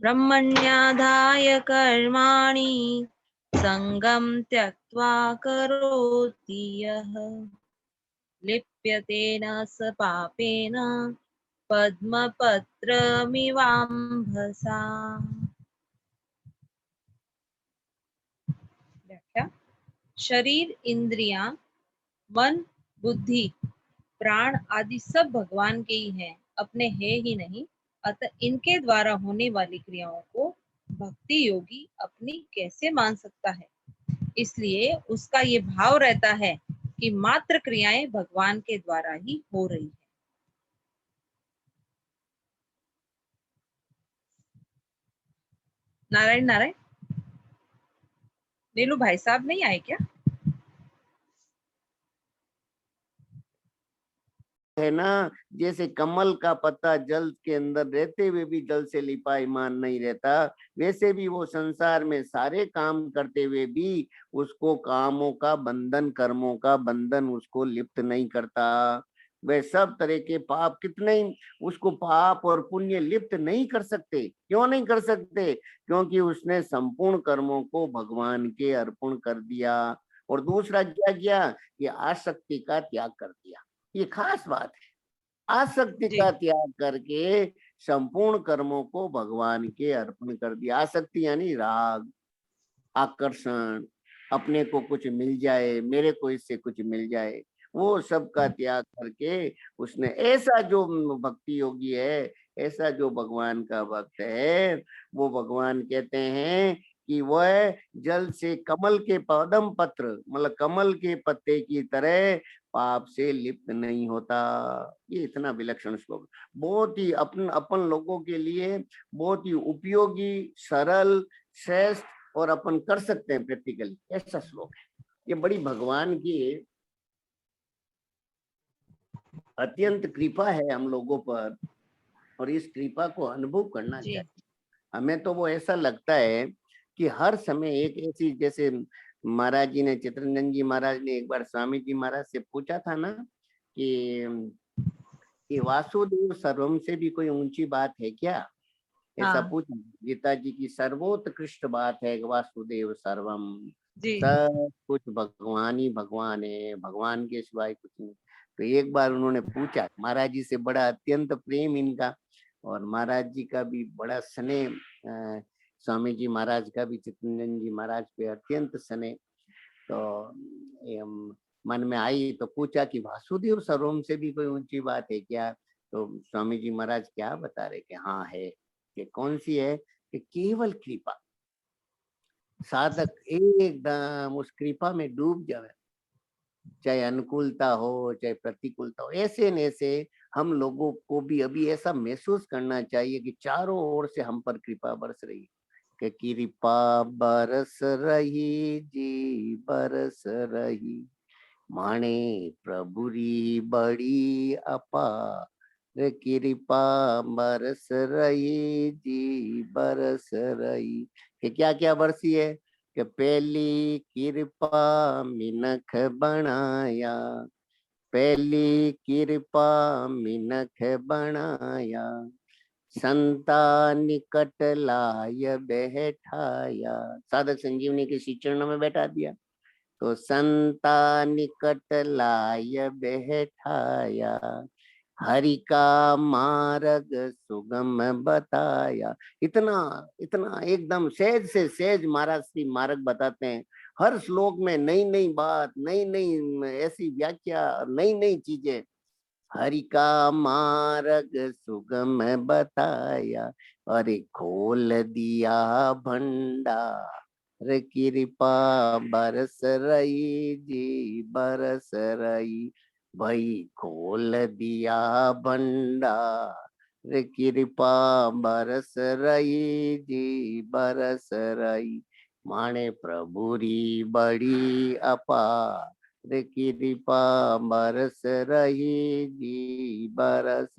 ब्रह्मण्याधाय कर्माणि संगं त्यक्त्वा करोति यः लिप्यते न स पापेन पद्मपत्रमिवाम्भसा। व्याख्या। शरीर, इंद्रियां, मन, बुद्धि, प्राण आदि सब भगवान के ही हैं, अपने है ही नहीं। अतः इनके द्वारा होने वाली क्रियाओं को भक्ति योगी अपनी कैसे मान सकता है। इसलिए उसका ये भाव रहता है कि मात्र क्रियाएं भगवान के द्वारा ही हो रही है। नारायण नारायण। नीलू भाई साहब नहीं आए क्या? है ना, जैसे कमल का पत्ता जल के अंदर रहते हुए भी जल से लिपायमान नहीं रहता, वैसे भी वो संसार में सारे काम करते हुए भी उसको कामों का बंधन, कर्मों का बंधन उसको लिप्त नहीं करता। वे सब तरह के पाप कितने ही उसको पाप और पुण्य लिप्त नहीं कर सकते। क्यों नहीं कर सकते? क्योंकि उसने संपूर्ण कर्मों को भगवान के अर्पण कर दिया। और दूसरा क्या किया कि आसक्ति का त्याग कर दिया। ये खास बात है। आसक्ति जी का त्याग करके संपूर्ण कर्मों को भगवान के अर्पण कर दिया। आसक्ति यानी राग, आकर्षण, अपने को कुछ मिल जाए, मेरे को इससे कुछ मिल जाए, वो सब का त्याग करके उसने ऐसा जो भक्ति योगी है, ऐसा जो भगवान का भक्त है, वो भगवान कहते हैं कि वह जल से कमल के पदम पत्र, मतलब कमल के पत्ते की तरह पाप से लिप्त नहीं होता। ये इतना विलक्षण श्लोक, बहुत ही अपन लोगों के लिए बहुत ही उपयोगी, सरल, श्रेष्ठ और अपन कर सकते हैं प्रैक्टिकली, ऐसा श्लोक है। ये बड़ी भगवान की अत्यंत कृपा है हम लोगों पर, और इस कृपा को अनुभव करना जी चाहिए। हमें तो वो ऐसा लगता है कि हर समय एक ऐसी, जैसे महाराज जी ने, चित्रंजन जी महाराज ने एक बार स्वामी जी महाराज से पूछा था ना कि वासुदेव सर्वम से भी कोई ऊंची बात है क्या, ऐसा हाँ पूछा। गीता जी की सर्वोत्कृष्ट बात है वासुदेव सर्वम, जी सब कुछ भगवान ही भगवान है, भगवान के सिवाय कुछ नहीं। तो एक बार उन्होंने पूछा महाराज जी से, बड़ा अत्यंत प्रेम इनका, और महाराज जी का भी बड़ा स्नेह, स्वामी जी महाराज का भी चित्तरंजन जी महाराज पे अत्यंत स्नेह। तो मन में आई तो पूछा कि वासुदेव सर्वम से भी कोई ऊंची बात है क्या? तो स्वामी जी महाराज क्या बता रहे कि हाँ है। कि कौन सी है? कि केवल कृपा। साधक एकदम उस कृपा में डूब जाए, चाहे अनुकूलता हो चाहे प्रतिकूलता हो। ऐसे न ऐसे हम लोगों को भी अभी ऐसा महसूस करना चाहिए कि चारों ओर से हम पर कृपा बरस रही है, कि कृपा बरस रही जी बरस रही, माने प्रभुरी बड़ी अपार, कृपा बरस रही जी बरस रही। कि क्या क्या बरसी है? कि पहली कृपा मिनख बनाया, पहली कृपा मिनख बनाया, संता निकट लाय बैठाया, साधक संजीवनी के श्री चरणों में बैठा दिया। तो संता निकट लाय बैठाया, हरि का मार्ग सुगम बताया। इतना इतना एकदम सहज से सहज महाराज श्री मार्ग बताते हैं। हर श्लोक में नई नई बात, नई नई ऐसी व्याख्या, नई नई चीजें। हरि का मार्ग सुगम बताया, अरे खोल दिया भंडार, कृपा बरस रही जी बरस रही, भाई खोल दिया भंडार, कृपा बरस रही जी बरस रही, माने प्रभुरी बड़ी अपार, कृपा बरस रही जी बरस,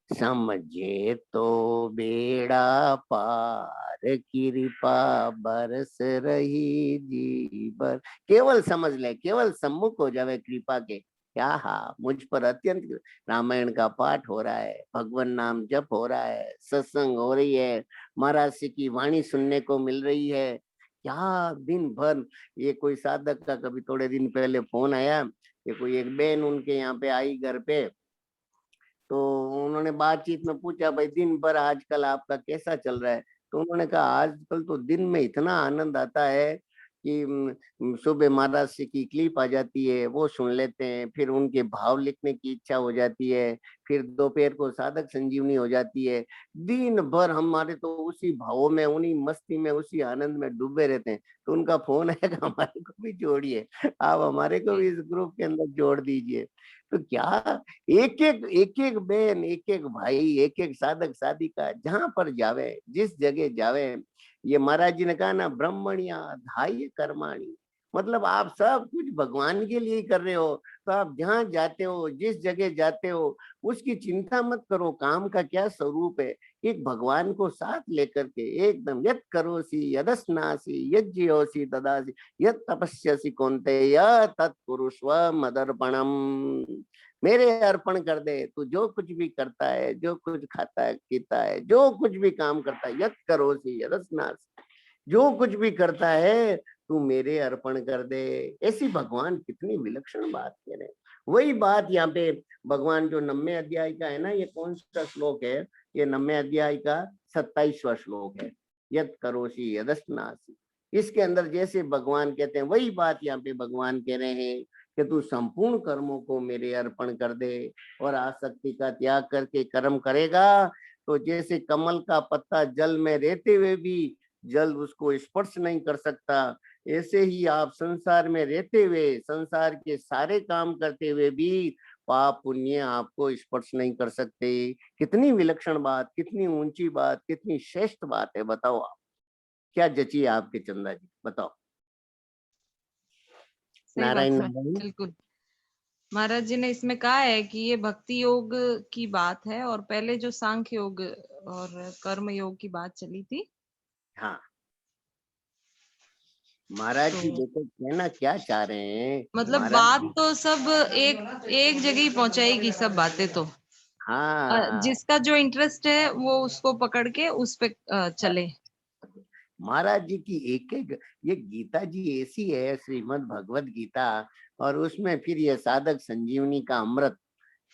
समझे तो बेड़ा पार, कृपा बरस रही जी बर। केवल समझ ले, केवल सम्मुख हो जावे कृपा के, क्या हा मुझ पर अत्यंत। रामायण का पाठ हो रहा है, भगवान नाम जप हो रहा है, सत्संग हो रही है, महाराज जी की वाणी सुनने को मिल रही है। क्या दिन भर ये कोई साधक का कभी थोड़े दिन पहले फोन आया, ये कोई एक बहन उनके यहाँ पे आई घर पे, तो उन्होंने बातचीत में पूछा भाई दिन भर आजकल आपका कैसा चल रहा है। तो उन्होंने कहा आजकल तो दिन में इतना आनंद आता है कि सुबह महाराज जी की क्लिप आ जाती है, वो सुन लेते हैं, फिर उनके भाव लिखने की इच्छा हो जाती है, फिर दोपहर को साधक संजीवनी हो जाती है। दिन भर हमारे तो उसी भावों में, उन्हीं मस्ती में, उसी आनंद में डूबे रहते हैं। तो उनका फोन है कि हमारे को भी जोड़िए, आप हमारे को भी इस ग्रुप के अंदर जोड़ दीजिए। तो क्या एक एक बहन, एक एक भाई, एक एक साधक साधिका जहां पर जावे, जिस जगह जावे, ये महाराज जी ने कहा ना, ब्रह्मण्या धाय कर्माणी, मतलब आप सब कुछ भगवान के लिए कर रहे हो। तो आप जहां जाते हो, जिस जगह जाते हो, उसकी चिंता मत करो काम का क्या स्वरूप है। एक भगवान को साथ लेकर के एकदम यत् करोसि यदस्नासि यज्जियोसि तदासि यत् तपस्यसि कौन्तेय तत्कुरुष्व मदर्पणम। मेरे अर्पण कर दे, तू जो कुछ भी करता है, जो कुछ खाता है पीता है, जो कुछ भी काम करता है, यत् करोसि यदस्नासि, जो कुछ भी करता है तू मेरे अर्पण कर दे। ऐसी भगवान कितनी विलक्षण बात कह रहे हैं। वही बात यहाँ पे भगवान जो 9वें अध्याय का है ना, ये कौन सा श्लोक है, ये 9वें अध्याय का 27वां श्लोक है, यत् करोसि यदस्नासि। इसके अंदर जैसे भगवान कहते हैं, वही बात यहाँ पे भगवान कह रहे हैं कि तू संपूर्ण कर्मों को मेरे अर्पण कर दे और आसक्ति का त्याग करके कर्म करेगा तो जैसे कमल का पत्ता जल में रहते हुए भी जल उसको स्पर्श नहीं कर सकता, ऐसे ही आप संसार में रहते हुए, संसार के सारे काम करते हुए भी पाप पुण्य आपको स्पर्श नहीं कर सकते। कितनी विलक्षण बात, कितनी ऊंची बात, कितनी श्रेष्ठ बात है। बताओ आप क्या जची है आपके चंदा जी, बताओ। सही बात नारायण है, नारायण। बिल्कुल। महाराज जी ने इसमें कहा है कि ये भक्ति योग की बात है, और पहले जो सांख्य योग और कर्म योग की बात चली थी। हाँ महाराज जी तो देखो कहना क्या चाह रहे हैं मतलब महाराज बात जी। तो सब एक एक जगह ही पहुंचाएगी, सब बातें तो हाँ जिसका जो इंटरेस्ट है वो उसको पकड़ के उस पे चले। महाराज जी की एक एक, ये गीता जी ऐसी है, श्रीमद् भगवत गीता, और उसमें फिर ये साधक संजीवनी का अमृत।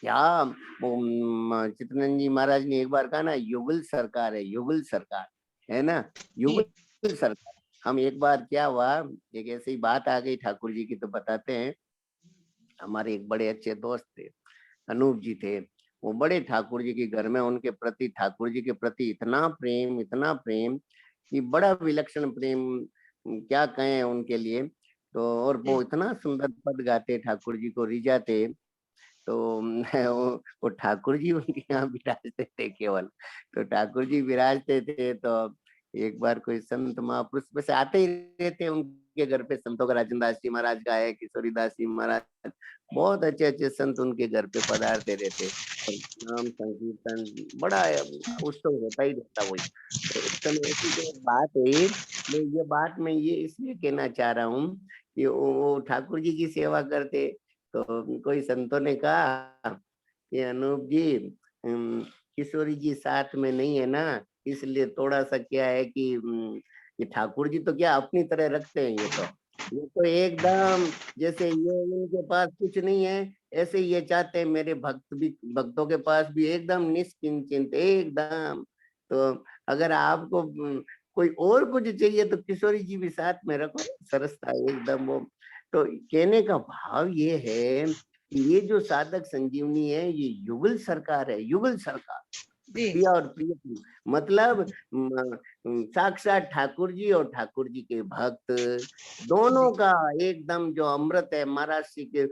क्या वो चित्तनंद जी महाराज ने एक बार कहा ना, युगल सरकार है, युगल सरकार है ना, जी युगल सरकार। हम एक बार क्या हुआ, एक ऐसी बात आ गई ठाकुर जी की, तो बताते हैं। हमारे एक बड़े अच्छे दोस्त थे, अनूप जी थे, वो बड़े ठाकुर जी के घर में, उनके प्रति, ठाकुर जी के प्रति इतना प्रेम, इतना प्रेम कि बड़ा विलक्षण प्रेम, क्या कहें उनके लिए। तो और जी वो इतना सुंदर पद गाते, ठाकुर जी को रिझाते। तो वो ठाकुर जी उनके यहाँ विराजते थे केवल। तो ठाकुर जी विराजते थे, तो एक बार कोई संत महापुरुष वैसे आते ही रहते उनके घर पे, संतों का राजन दास जी महाराज का है, किशोरी दास जी महाराज, बहुत अच्छे अच्छे संत उनके घर पे पधारते रहते, और नाम संकीर्तन बड़ा उत्सव होता ही रहता वही। तो उस समय ऐसी जो बात है, मैं ये इसलिए कहना चाह रहा हूँ कि वो ठाकुर जी की सेवा करते। तो कोई संतों ने कहा कि अनूप जी, किशोरी जी साथ में नहीं है ना, इसलिए थोड़ा सा क्या है कि ये ठाकुर जी तो क्या अपनी तरह रखते हैं, ये तो एकदम जैसे ये इनके पास कुछ नहीं है, ऐसे ही ये चाहते हैं मेरे भक्त भी, भक्तों के पास भी एकदम निश्चिंत एकदम। तो अगर आपको कोई और कुछ चाहिए तो किशोरी जी भी साथ में रखो, सरसता एकदम वो। तो कहने का भाव ये है कि ये जो साधक संजीवनी है, ये युगल सरकार है, युगल सरकार, जी प्रिया और प्रिय, मतलब साक्षात ठाकुर जी और ठाकुर जी के भक्त दोनों जी का एकदम जो अमृत है। महाराज जी के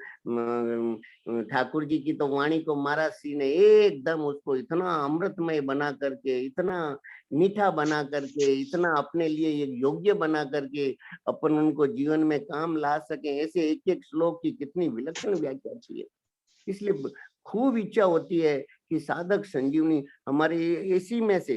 ठाकुर जी की तो वाणी को महाराज जी ने एकदम उसको इतना अमृतमय बना करके, इतना मीठा बना करके, इतना अपने लिए एक योग्य बना करके अपन उनको जीवन में काम ला सके, ऐसे एक एक श्लोक की कितनी विलक्षण व्याख्या की है। इसलिए खूब इच्छा होती है कि साधक संजीवनी हमारे इसी में से,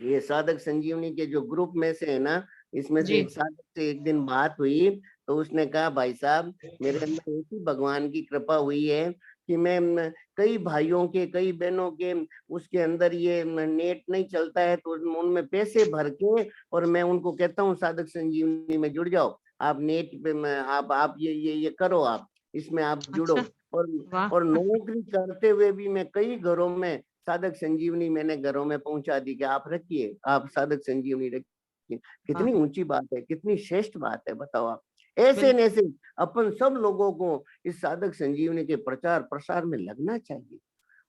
ये साधक संजीवनी के जो ग्रुप में से है ना, इसमें से जी एक साधक से एक दिन बात हुई, तो उसने कहा भाई साहब, मेरे अंदर ऐसी भगवान की कृपा हुई है कि मैं कई भाइयों के, कई बहनों के उसके अंदर ये नेट नहीं चलता है तो उनमें पैसे भर के और मैं उनको कहता हूँ साधक संजीवनी में जुड़ जाओ, आप नेट पे आप ये करो, आप इसमें आप जुड़ो। अच्छा, और वाह! और नौकरी करते हुए भी मैं कई घरों में साधक संजीवनी मैंने घरों में पहुंचा दी कि आप रखिए, आप साधक संजीवनी रखिए। वाह! कितनी ऊंची बात है, कितनी श्रेष्ठ बात है, बताओ आप। ऐसे न बिल्कुल, ऐसे अपन सब लोगों को इस साधक संजीवनी के प्रचार प्रसार में लगना चाहिए।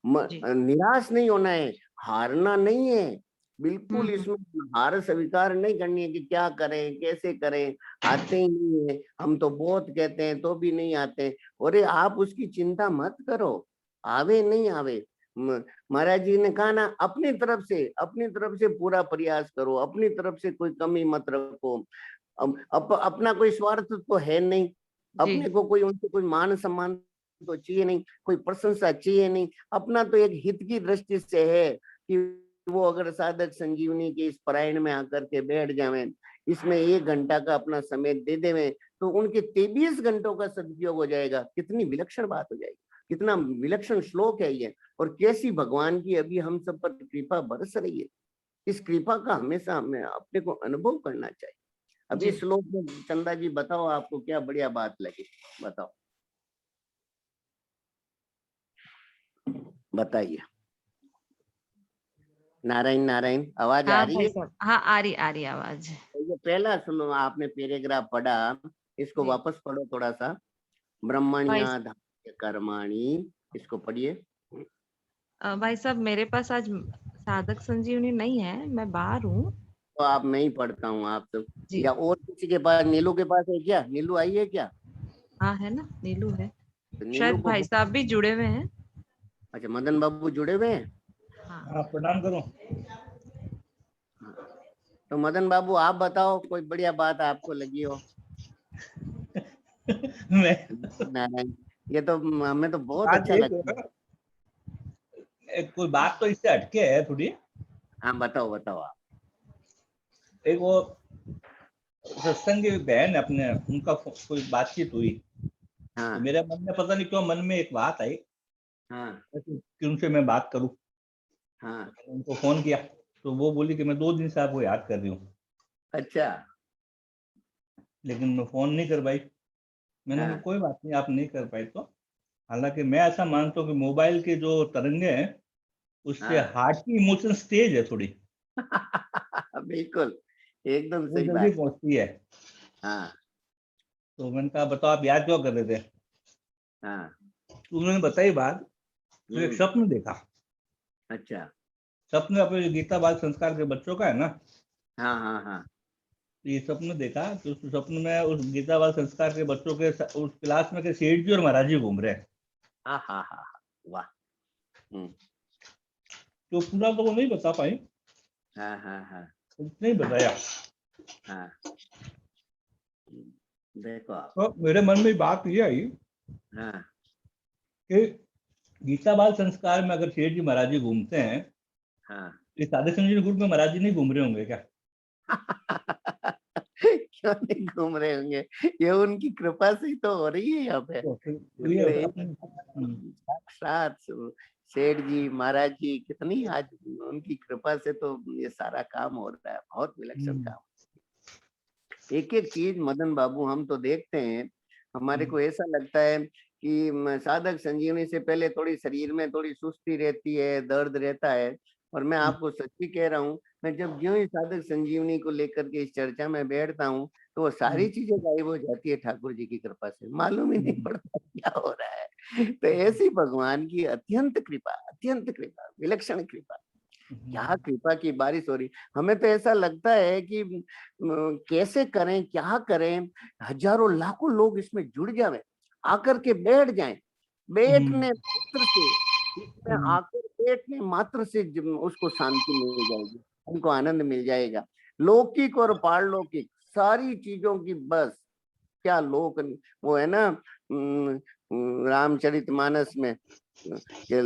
जी। निराश नहीं होना है, हारना नहीं है, हुँ, बिल्कुल हुँ। इसमें हार स्वीकार नहीं करनी है कि क्या करें, कैसे करें, आते ही नहीं है, हम तो बहुत कहते हैं तो भी नहीं आते। अरे आप उसकी चिंता मत करो, आवे नहीं आवे। महाराज जी ने कहा ना, अपनी तरफ से पूरा प्रयास करो, अपनी तरफ से कोई कमी मत रखो। अपना कोई स्वार्थ तो है नहीं, जी, अपने को कोई उनसे कोई मान सम्मान तो चाहिए नहीं, कोई प्रशंसा चाहिए नहीं। अपना तो एक हित की दृष्टि से है कि वो अगर साधक संजीवनी के इस परायण में आकर के बैठ जावे, इसमें 1 घंटा का अपना समय दे देवे, तो उनके 23 घंटों का सदुपयोग हो जाएगा। कितनी विलक्षण बात हो जाएगी, कितना विलक्षण श्लोक है ये, और कैसी भगवान की अभी हम सब पर कृपा बरस रही है। इस कृपा का हमेशा हमें अपने को अनुभव करना चाहिए। अभी जी। श्लोक में चंदा जी बताओ, आपको क्या बढ़िया बात लगी, बताओ, बताइए। नारायण नारायण, आवाज आ हाँ, रही भाई है? साहब। हाँ, आ रही आवाज़। तो ये पहला सुनो, आपने पैराग्राफ पढ़ा, इसको जी। वापस पढ़ो थोड़ा सा। भाई ब्रह्मण्या कर्माणि, इसको पढ़िए। भाई साहब, मेरे पास आज साधक संजीवनी नहीं है, मैं बाहर हूँ। तो आप, मैं ही पढ़ता हूँ, आप तो, जी। या और किसी के पास, नीलू के पास है क्या? नीलू आई है क्या? हाँ, है ना, नीलू है। तो नीलू शायद को भाई साहब भी जुड़े हुए हैं। अच्छा, मदन बाबू जुड़े हुए हैं। हाँ। हाँ, प्रणाम करो। हाँ, तो मदन बाबू आप बताओ, कोई बढ़िया बात आपको लगी हो। मैं नारायण, ये तो हमें तो बहुत आज अच्छा लगता है। एक कोई बात तो इससे हटके है थोड़ी। हाँ बताओ बताओ आप। एक वो सत्संग की बहन है अपने, उनका कोई बातचीत हुई तो हाँ मेरे मन में पता नहीं क्यों मन में एक बात आई हाँ कि उनसे मैं बात करूं। हाँ। उनको फोन किया तो वो बोली कि मैं 2 दिन से आपको याद कर रही हूँ, अच्छा। लेकिन मैं फोन नहीं कर पाई। मैंने कहा हाँ कोई बात नहीं, आप नहीं कर पाई तो। हालांकि मैं ऐसा मानता हूँ कि मोबाइल के जो तरंगे हैं उससे हाँ। हार्ट की इमोशंस तेज है थोड़ी, बिल्कुल, एकदम वो सही जल्दी बात। पहुंचती है। हाँ तो मैंने कहा बताओ आप याद क्यों कर रहे थे? हाँ। तो उन्होंने बताई बात। तो एक हम्म। स्वप्न देखा। अच्छा। स्वप्न अपने जो गीता बाल संस्कार के बच्चों का है ना, हाँ हाँ हाँ। तो ये स्वप्न देखा तो उस स्वप्न में उस गीता बाल संस्कार के बच्चों के उस क्लास में के सेठ जी और महाराज जी घूम रहे हैं। हाँ हाँ हाँ हाँ। वाह। हम्म। तो पूरा तो वो नहीं बता पाई, हाँ हाँ हाँ उतने ही बताया। हाँ। देखो आप। तो मेरे मन में बात ये आई हाँ कि गीता बाल संस्कार में अगर सेठ जी महाराज जी घूमते हैं, हाँ। इस साधु संजीवनी ग्रुप में महाराज जी नहीं घूम रहे होंगे क्या? क्यों नहीं घूम रहे होंगे, ये उनकी कृपा से ही तो हो रही है यहाँ पे। तो फिर ये ये तो अपने साक्षात सेठ जी महाराज जी, कितनी आज उनकी कृपा से तो ये सारा काम हो रहा है, बहुत विलक्षण हम्म, काम। एक एक चीज मदन बाबू हम तो देखते हैं, हमारे हम्म, को ऐसा लगता है कि साधक संजीवनी से पहले थोड़ी शरीर में थोड़ी सुस्ती रहती है, दर्द रहता है। और मैं आपको सच्ची कह रहा हूँ, मैं जब ज्यों ही साधक संजीवनी को लेकर के इस चर्चा में बैठता हूँ तो वो सारी हम्म, चीजें गायब हो जाती है ठाकुर जी की कृपा से, मालूम ही नहीं हम्म, पड़ता क्या हो रहा है। तो ऐसी भगवान की अत्यंत कृपा, विलक्षण कृपा, क्या कृपा की बारिश हो रही। हमें तो ऐसा लगता है कि कैसे करें, क्या करें, हजारों लाखों लोग इसमें जुड़ जाए, आकर के बैठ जाएं, हम्म, बैठने मात्र से, इसमें हम्म, आकर बैठने मात्र से उसको शांति मिल जाएगी, उनको आनंद मिल जाएगा। लौकिक और पारलौकिक सारी चीजों की बस, क्या लोक, वो है ना रामचरितमानस में कि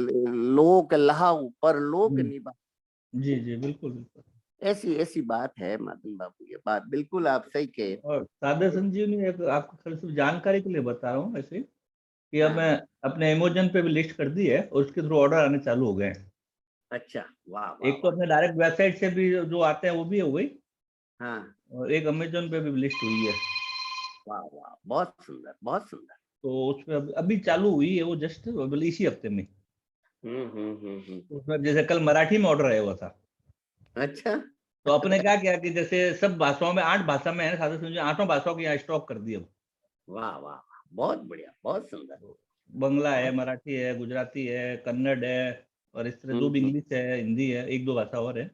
लोक लहाऊ पर लोक हम्म। निभा। जी जी, बिल्कुल बिल्कुल। ऐसी ऐसी बात है मदन बाबू, ये बात बिल्कुल आप सही कहे। और सादा संजीवनी एक आपको खाली सिर्फ जानकारी के लिए बता रहा हूँ ऐसे ही। कि अब मैं अपने अमेज़न पे भी लिस्ट कर दी है और उसके थ्रू ऑर्डर आने चालू हो गए हैं। अच्छा, वाह वाह एक तो अपने डायरेक्ट वेबसाइट से भी जो आते हैं वो भी हो गई, हाँ, और एक अमेज़न पे भी लिस्ट हुई है। वाह वाह, बहुत सुंदर, बहुत सुंदर। तो उसमें अभी चालू हुई है वो, जस्ट अभी इसी हफ्ते में। हम्म। उसमें जैसे कल मराठी में ऑर्डर आया हुआ था, अच्छा। तो अपने क्या किया कि जैसे सब भाषाओं में 8 भाषा में है, साथ ही 8 भाषाओं की यहाँ स्टॉक कर दी अब। वाह वाह वाह, बहुत बढ़िया, बहुत सुंदर। बंगला है, बहुत मराठी है, गुजराती है, कन्नड़ है, और इस तरह जो भी हम्म। इंग्लिश है, हिंदी है, 1-2 भाषा और है।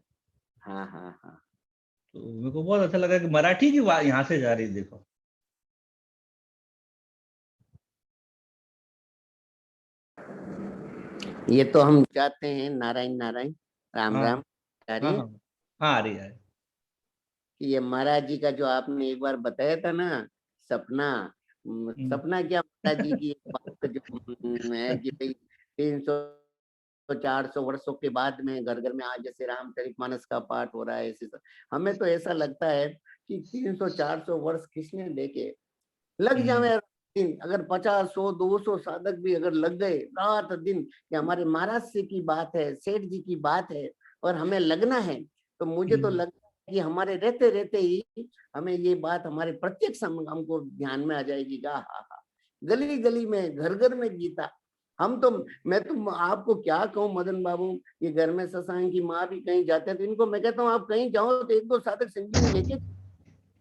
हाँ हाँ हाँ। तो मेरे को बहुत अच्छा लगा कि मराठी की यहाँ से जा रही है, देखो। ये तो हम चाहते हैं, नारायण नारायण, राम हाँ, राम, आ रही हाँ, है हाँ, हाँ, आ रही है। कि ये महाराज जी का जो आपने एक बार बताया था ना, सपना, हम्म। सपना क्या, महाराज जी की एक बात जो है कि भाई 300-400 वर्षों के बाद में घर घर में आज जैसे रामचरितमानस का पाठ हो रहा है, ऐसे हमें तो ऐसा लगता है कि 300-400 वर्ष किसने देखे, लग हम्म। जावे दिन, अगर 50-100-200 साधक भी अगर लग गए रात दिन, कि हमारे महाराज से की बात है, सेठ जी की बात है, और हमें लगना है, तो मुझे तो लगता है कि हमारे रहते रहते ही हमें ये बात हमारे प्रत्यक्ष हमको ध्यान में आ जाएगी। हाँ हाँ हाँ, गली गली में, घर घर में गीता। हम तो, मैं तो आपको क्या कहूँ मदन बाबू, ये घर में शशांक की माँ भी कहीं जाते हैं तो इनको मैं कहता हूँ आप कहीं जाओ तो 1-2 साधक संजीवनी लेके,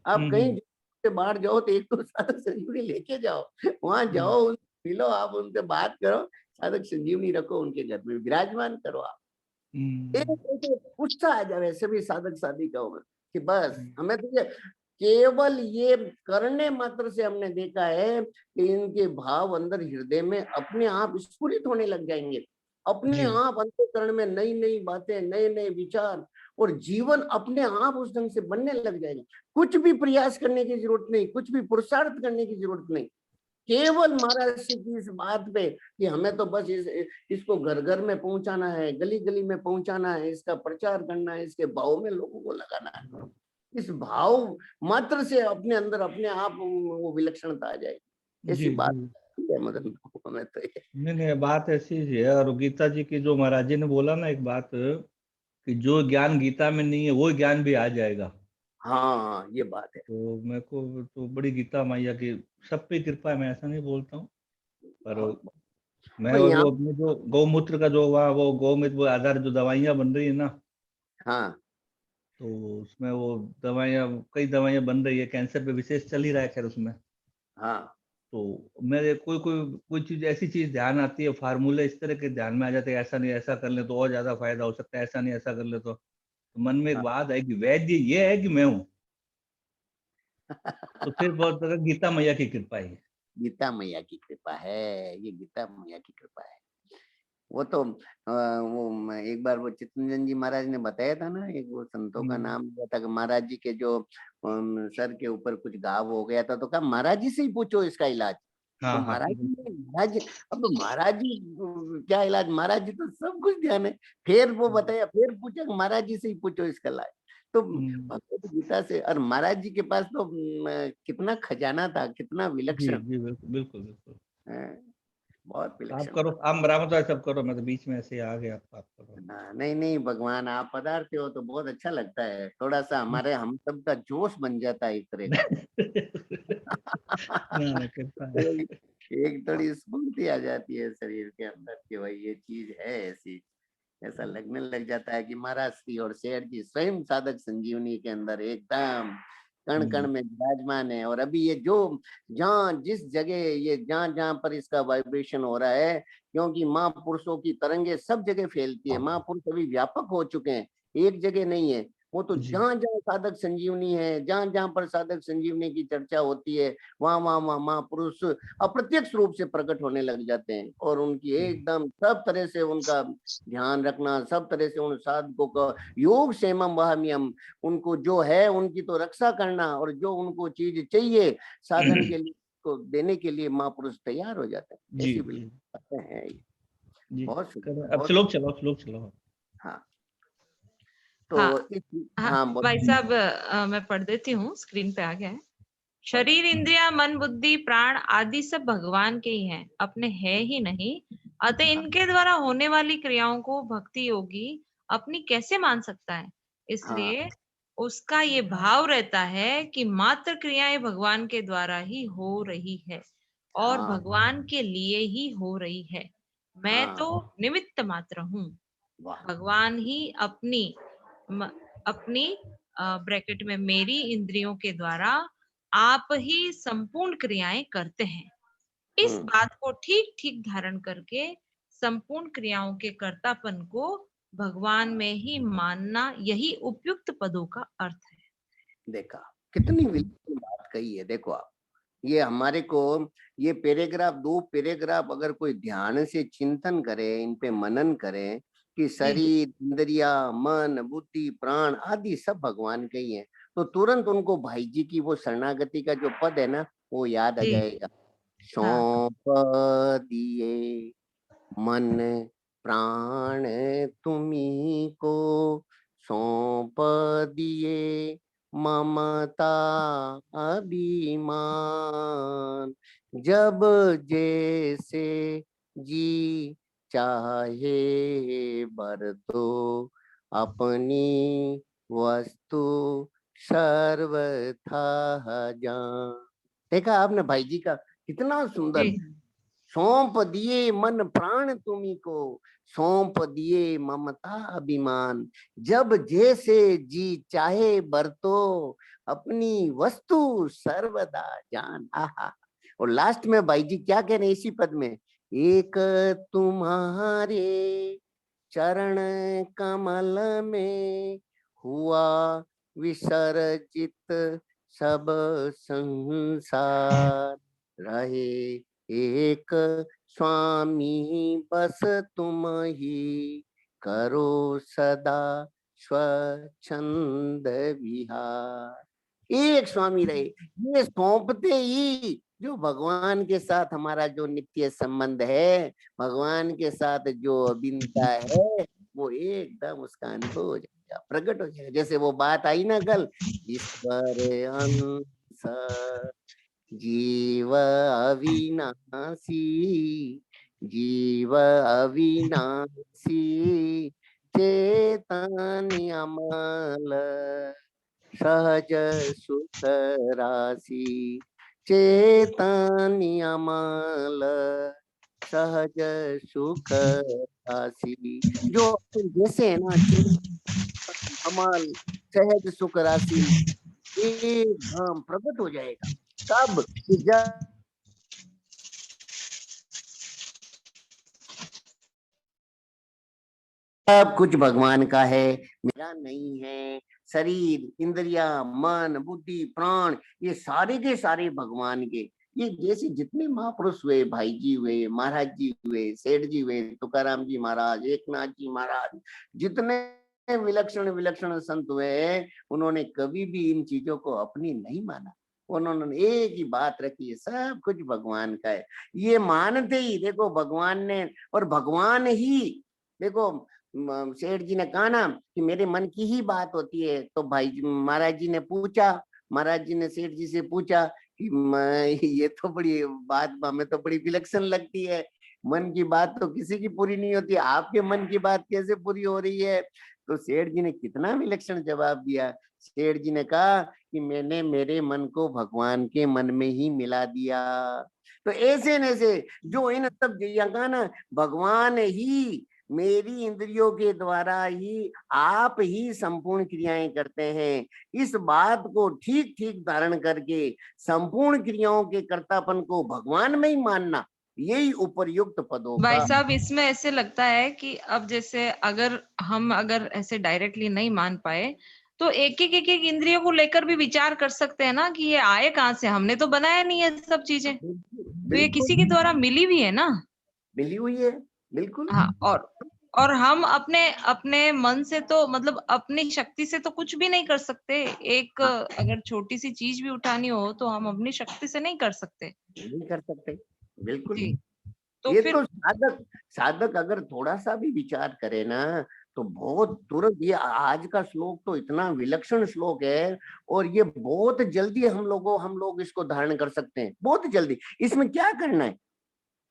आप कहीं से बाहर जाओ तो 1-2 साधक संजीवनी लेके जाओ, वहां जाओ, उनसे मिलो, आप उनसे बात करो, साधक संजीवनी रखो, उनके घर में विराजमान करो आप। एक ऐसे उत्साह आ जाए सभी साधक साधिकाओं में कि बस हमें तो ये केवल ये करने मात्र से हमने देखा है कि इनके भाव अंदर हृदय में अपने आप स्फुरित होने लग जाएंगे, अपने जी, आप अंतःकरण में नई नई बातें, नए नए विचार, और जीवन अपने आप उस ढंग से बनने लग जाएगा। कुछ भी प्रयास करने की जरूरत नहीं, कुछ भी पुरुषार्थ करने की जरूरत नहीं, केवल महाराज जी की इस बात पे कि हमें तो बस इसको घर घर में पहुंचाना है, गली गली में पहुंचाना है, इसका प्रचार करना है, इसके भाव में लोगों को लगाना है, इस भाव मात्र से अपने अंदर अपने आप वो विलक्षणता आ जाएगी। जी, ऐसी बात जी। है मदन बाबू, हमें तो ये। नहीं, नहीं, बात ऐसी ही है। और गीता जी की जो महाराज जी ने बोला ना एक बात, कि जो ज्ञान गीता में नहीं है वो ज्ञान भी आ जाएगा। हाँ, ये बात है। तो मेरे को तो बड़ी गीता मैया की सब पे कृपा है, मैं ऐसा नहीं बोलता हूँ। पर बहुत मैं, और और यहाँ, वो अपने जो गौमूत्र का जो वहाँ वो गौमूत्र वो आधार जो दवाइयाँ बन रही है ना, हाँ तो उसमें वो दवाइयाँ, कई दवाइयाँ बन रही है, कैंसर पे विशेष चल ही रहा है खैर उसमें। हाँ तो मेरे कोई कोई कोई चीज, ऐसी चीज ध्यान आती है, फार्मूले इस तरह के ध्यान में आ जाते हैं, ऐसा नहीं ऐसा कर ले तो और ज्यादा फायदा हो सकता है, ऐसा नहीं ऐसा कर ले तो मन में एक हाँ। बात है कि वैद्य ये है कि मैं हूँ। तो फिर बहुत ज्यादा गीता मैया की कृपा है। गीता मैया की कृपा है, ये गीता मैया की कृपा है। वो तो एक बार वो चित्तरंजन जी महाराज ने बताया था ना, एक वो संतों का नाम लिया था कि महाराज जी के जो सर के ऊपर कुछ घाव हो गया था, तो कहा महाराज जी से ही पूछो इसका इलाज। तो हाँ, हाँ, महाराज, अब महाराज जी क्या इलाज, महाराज जी तो सब कुछ ध्यान है। फिर वो बताया, फिर पूछा महाराज जी से ही पूछो इसका इलाज। तो भगवत गीता से, और महाराज जी के पास तो कितना खजाना था, कितना जी, विलक्षण, जी, बिल्कुल, बिल्कुल, बिल्कुल। बहुत आप विलक्षण करो, था। आप बरामद है, सब करो, मैं तो बीच में ऐसे ही आ गया, आप करो। नहीं नहीं, भगवान आप पधारते हो तो बहुत अच्छा लगता है, थोड़ा सा हमारे हम सब का जोश बन जाता है एक तरह का। ना, ना, कृपा है। एक थोड़ी स्फूर्ति आ जाती है शरीर के अंदर कि भाई ये चीज है ऐसी, ऐसा लगने लग जाता है कि महाराज की और शेर की स्वयं साधक संजीवनी के अंदर एकदम कण कण में विराजमान है। और अभी ये जो जहाँ जिस जगह ये जहाँ जहाँ पर इसका वाइब्रेशन हो रहा है, क्योंकि महापुरुषों की तरंगे सब जगह फैलती है, महापुरुष अभी व्यापक हो चुके हैं, एक जगह नहीं है। वो तो जी, जहाँ जहाँ साधक संजीवनी है, जहाँ जहाँ पर साधक संजीवनी की चर्चा होती है, वहाँ वहाँ वहाँ महापुरुष अप्रत्यक्ष रूप से प्रकट होने लग जाते हैं, और उनकी एकदम सब तरह से उनका ध्यान रखना, सब तरह से उन साधकों का योग क्षेमम वहम्यम, उनको जो है उनकी तो रक्षा करना, और जो उनको चीज चाहिए साधन के लिए को देने के लिए महापुरुष तैयार हो जाते हैं। जी, ऐसी जी, बिल्कुल बातें हैं ये। जी। बहुत सुंदर, अब बहुत। श्लोक चलाओ, श्लोक चलाओ। हाँ, हाँ, तो हाँ, हाँ भाई बोल। साहब, मैं पढ़ देती हूँ, स्क्रीन पे आ गया है। शरीर, इंद्रिया, मन, बुद्धि, प्राण आदि सब भगवान के ही हैं, अपने है ही नहीं। अतः इनके द्वारा होने वाली क्रियाओं को भक्ति योगी अपनी कैसे मान सकता है? हाँ इसलिए उसका ये भाव रहता है कि मात्र क्रियाएं भगवान के द्वारा ही हो रही है और हाँ भगवान के लिए ही हो रही है। मैं हाँ। तो निमित्त मात्र हूँ। वाह। भगवान ही म, अपनी ब्रैकेट में मेरी इंद्रियों के द्वारा आप ही संपूर्ण क्रियाएं करते हैं। इस हम्म। बात को ठीक ठीक धारण करके संपूर्ण क्रियाओं के कर्तापन को भगवान में ही मानना, यही उपयुक्त पदों का अर्थ है। देखा कितनी विलक्षण बात कही है। देखो आप, ये हमारे को ये पैराग्राफ, 2 पैराग्राफ अगर कोई ध्यान से चिंतन करे, इन पे मनन करे कि जी शरीर, इंद्रिया, मन, बुद्धि, प्राण आदि सब भगवान के ही है, तो तुरंत उनको भाई जी की वो शरणागति का जो पद है ना, वो याद आ जी जाएगा। हाँ सौंप दिए मन प्राण तुम्ही को, सौंप दिए ममता अभिमान, जब जैसे जी चाहे बर दो, अपनी वस्तु सर्वथा जान। देखा आपने भाई जी का कितना जी सुंदर। सौंप दिए मन प्राण तुम्ही को, सौंप दिए ममता अभिमान, जब जैसे जी चाहे बरतो, अपनी वस्तु सर्वदा जान। आहा। और लास्ट में भाई जी क्या कह रहे हैं इसी पद में, एक तुम्हारे चरण कमल में हुआ विसर्जित सब संसार, रहे एक स्वामी बस तुम ही, करो सदा स्वच्छंद विहार। एक स्वामी रहे, ये सौंपते ही जो भगवान के साथ हमारा जो नित्य संबंध है, भगवान के साथ जो अभिन्नता है, वो एकदम उसका अनुभव हो जाएगा, प्रकट हो जाएगा। जैसे वो बात आई ना कल, ईश्वर अंश जीव अविनाशी, जीव अविनाशी, चेतन अमल सहज सुख राशि, चेतन अमल सहज सुख राशि। जो अपन जैसे है ना, चेतन अमल सहज सुख राशि एकदम प्रकट हो जाएगा। कब? कि जब सब कुछ भगवान का है, मेरा नहीं है। शरीर, इंद्रिया, मन, बुद्धि, प्राण, ये सारे के सारे भगवान के। ये जैसे जितने महापुरुष हुए, भाई जी हुए, महाराज जी हुए, सेठ जी हुए, तुकाराम जी महाराज, एकनाथ जी महाराज, जितने विलक्षण विलक्षण संत हुए, उन्होंने कभी भी इन चीजों को अपनी नहीं माना। उन्होंने एक ही बात रखी है, सब कुछ भगवान का है। ये मानते ही देखो भगवान ने, और भगवान ही देखो, सेठ जी ने कहा ना कि मेरे मन की ही बात होती है, तो भाई महाराज जी ने पूछा, महाराज जी ने सेठ जी से पूछा कि ये तो बड़ी बात हमें तो बड़ी विलक्षण लगती है, मन की बात तो किसी की पूरी नहीं होती, आपके मन की बात कैसे पूरी हो रही है? तो सेठ जी ने कितना विलक्षण जवाब दिया। सेठ जी ने कहा कि मैंने मेरे मन को भगवान के मन में ही मिला दिया। तो ऐसे न ऐसे जो इन सब कहा ना, भगवान ही मेरी इंद्रियों के द्वारा ही आप ही संपूर्ण क्रियाएं करते हैं, इस बात को ठीक ठीक धारण करके संपूर्ण क्रियाओं के कर्तापन को भगवान में ही मानना, यही उपर्युक्त पदों भाई का। साहब, इसमें ऐसे लगता है कि अब जैसे अगर ऐसे डायरेक्टली नहीं मान पाए तो एक एक इंद्रियों को लेकर भी विचार कर सकते हैं ना कि ये आए कहाँ से, हमने तो बनाया नहीं है सब चीजें, बिल्कुल तो ये बिल्कुल किसी के द्वारा मिली भी है ना। मिली हुई है। बिल्कुल। हाँ, और हम अपने अपने मन से तो मतलब अपनी शक्ति से तो कुछ भी नहीं कर सकते। एक हाँ, अगर छोटी सी चीज भी उठानी हो तो हम अपनी शक्ति से नहीं कर सकते। नहीं कर सकते। बिल्कुल। जी, तो ये फिर तो साधक, साधक अगर थोड़ा सा भी विचार करे ना, तो बहुत तुरंत, ये आज का श्लोक तो इतना विलक्षण श्लोक है, और ये बहुत जल्दी हम लोग इसको धारण कर सकते हैं, बहुत जल्दी। इसमें क्या करना है?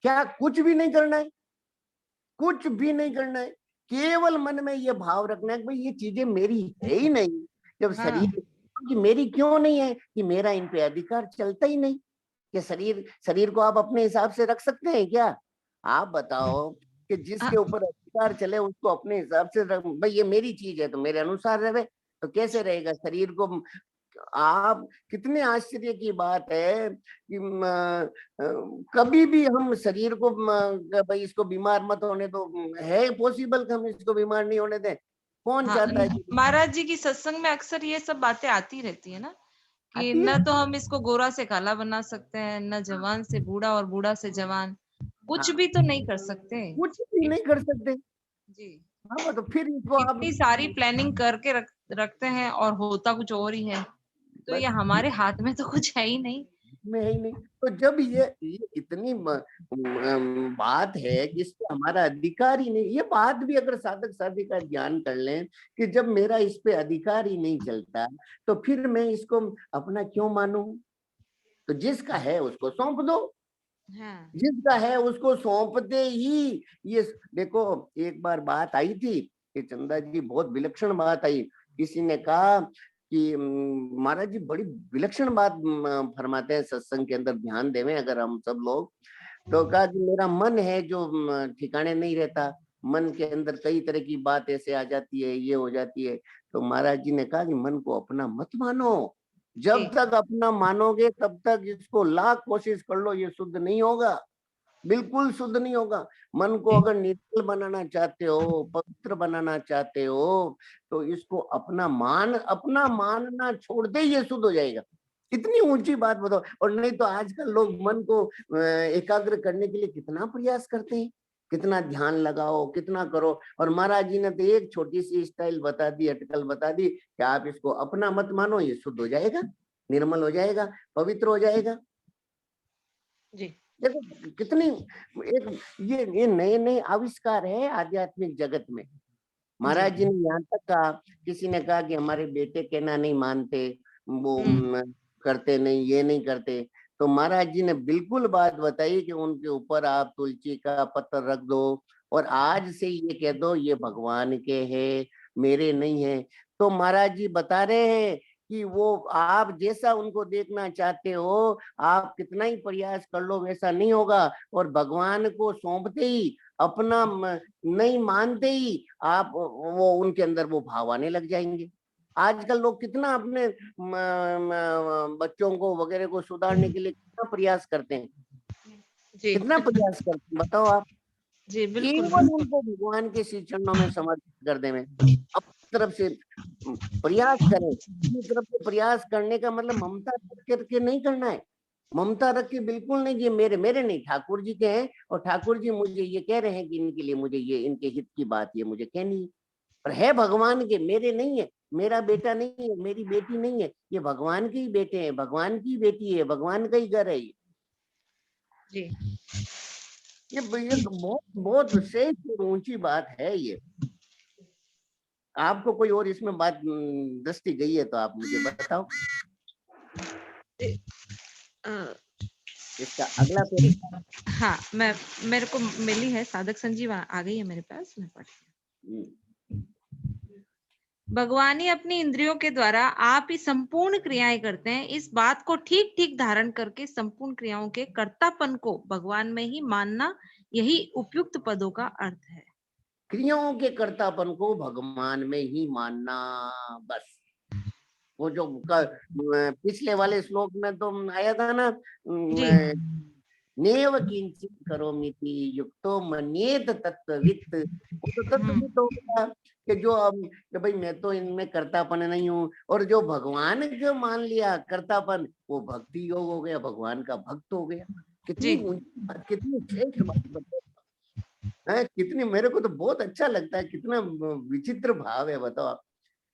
क्या कुछ भी नहीं करना है, कुछ भी नहीं करना है। केवल मन में ये भाव रखना है कि भाई ये चीजें मेरी है ही नहीं। जब हाँ। शरीर कि मेरी क्यों नहीं है, कि मेरा इन पे अधिकार चलता ही नहीं। कि शरीर को आप अपने हिसाब से रख सकते हैं क्या? आप बताओ कि जिसके ऊपर अधिकार चले उसको अपने हिसाब से भाई ये मेरी चीज है तो मेरे अनुसार रहे, तो कैसे रहेगा? शरीर को आप, कितने आश्चर्य की बात है कि कभी भी हम शरीर को भाई इसको बीमार मत होने दो, है पॉसिबल कि हम इसको बीमार नहीं होने दें? कौन हाँ, चाहता है? महाराज जी की सत्संग में अक्सर ये सब बातें आती रहती है ना, कि आती है? न तो हम इसको गोरा से काला बना सकते हैं, न जवान से बूढ़ा और बूढ़ा से जवान, कुछ हाँ, भी तो नहीं कर सकते। कुछ भी नहीं कर सकते। जी। हाँ, तो फिर इसको आप इतनी सारी प्लानिंग करके रखते हैं और होता कुछ और ही है, तो ये बस हमारे हाथ में तो कुछ है ही नहीं। में है ही नहीं। तो जब ये इतनी बात है कि इस पे हमारा अधिकार ही नहीं, ये बात भी अगर साधक साधिका ध्यान कर लें कि जब मेरा इस पे अधिकार ही नहीं चलता, तो फिर मैं इसको अपना क्यों मानूं? तो जिसका है उसको सौंप दो, हाँ। जिसका है उसको सौंपते ही। ये देखो, एक बार बात आई थी कि चंदा जी, बहुत विलक्षण बात आई। किसी ने कहा कि महाराज जी बड़ी विलक्षण बात फरमाते हैं सत्संग के अंदर, ध्यान देवें अगर हम सब लोग। तो कहा कि मेरा मन है जो ठिकाने नहीं रहता, मन के अंदर कई तरह की बात ऐसे आ जाती है, ये हो जाती है। तो महाराज जी ने कहा कि मन को अपना मत मानो। जब तक अपना मानोगे तब तक इसको लाख कोशिश कर लो, ये शुद्ध नहीं होगा, बिल्कुल शुद्ध नहीं होगा। मन को अगर निर्मल बनाना चाहते हो, पवित्र बनाना चाहते हो, तो इसको अपना मानना छोड़ दे, ये शुद्ध हो जाएगा। इतनी ऊंची बात बताओ। और नहीं तो आजकल लोग मन को एकाग्र करने के लिए कितना प्रयास करते हैं, कितना ध्यान लगाओ, कितना करो। और महाराज जी ने तो एक छोटी सी स्टाइल बता दी, अटकल बता दी कि आप इसको अपना मत मानो, ये शुद्ध हो जाएगा, निर्मल हो जाएगा, पवित्र हो जाएगा। जी। देखो कितनी एक ये नए नए आविष्कार है आध्यात्मिक जगत में। महाराज जी ने यहाँ तक कहा, किसी ने कहा कि हमारे बेटे कहना नहीं मानते, वो करते नहीं, ये नहीं करते। तो महाराज जी ने बिल्कुल बात बताई कि उनके ऊपर आप तुलसी का पत्थर रख दो और आज से ये कह दो ये भगवान के हैं, मेरे नहीं है। तो महाराज जी बता रहे हैं कि वो आप जैसा उनको देखना चाहते हो, आप कितना ही प्रयास कर लो वैसा नहीं होगा। और भगवान को सौंपते ही, अपना नहीं मानते ही, आप वो उनके अंदर वो भाव आने लग जाएंगे। आजकल लोग कितना अपने बच्चों को वगैरह को सुधारने के लिए कितना प्रयास करते हैं, जी। कितना प्रयास करते हैं बताओ आप। जी, बिल्कुल। केवल उनको भगवान के श्री चरणों में समर्पित कर दें। अपनी तरफ से प्रयास करें। अपनी तरफ से प्रयास करने का मतलब ममता रख करके नहीं करना है, ममता रख के बिल्कुल नहीं। ये मेरे मेरे नहीं, ठाकुर जी के हैं, और ठाकुर जी मुझे ये कह रहे हैं कि इनके लिए मुझे ये, इनके हित की बात ये मुझे कहनी है। पर है भगवान के, मेरे नहीं है। मेरा बेटा नहीं है, मेरी बेटी नहीं है, ये भगवान के ही बेटे हैं, भगवान की बेटी है, भगवान का ही घर है ये। जी। ये बहुत बहुत श्रेष्ठ और ऊंची बात है ये। आपको कोई और इसमें बात दृष्टि गई है तो आप मुझे बताओ। इसका अगला क्वेश्चन। हाँ, मेरे को मिली है, साधक संजीव आ गई है मेरे पास, मैं पढ़ती हूँ। भगवान ही अपनी इंद्रियों के द्वारा आप ही संपूर्ण क्रियाएं करते हैं। इस बात को ठीक ठीक धारण करके संपूर्ण क्रियाओं के कर्तापन को भगवान में ही मानना, यही उपयुक्त पदों का अर्थ है। क्रियाओं के कर्तापन को भगवान में ही मानना, बस। वो जो पिछले वाले श्लोक में तो आया था ना, जी। नेव किंचित करोमीति युक्तो मन्येत तत्त्ववित्। वो तो तत्ववित् हो गया कि जो अब कि भाई मैं तो इनमें कर्तापन नहीं हूँ। और जो भगवान जो मान लिया कर्तापन, वो भक्ति योग हो गया, भगवान का भक्त हो गया। कितनी ऊंची बात, कितनी श्रेष्ठ बात बताओ है, कितनी। मेरे को तो बहुत अच्छा लगता है, कितना विचित्र भाव है बताओ आप।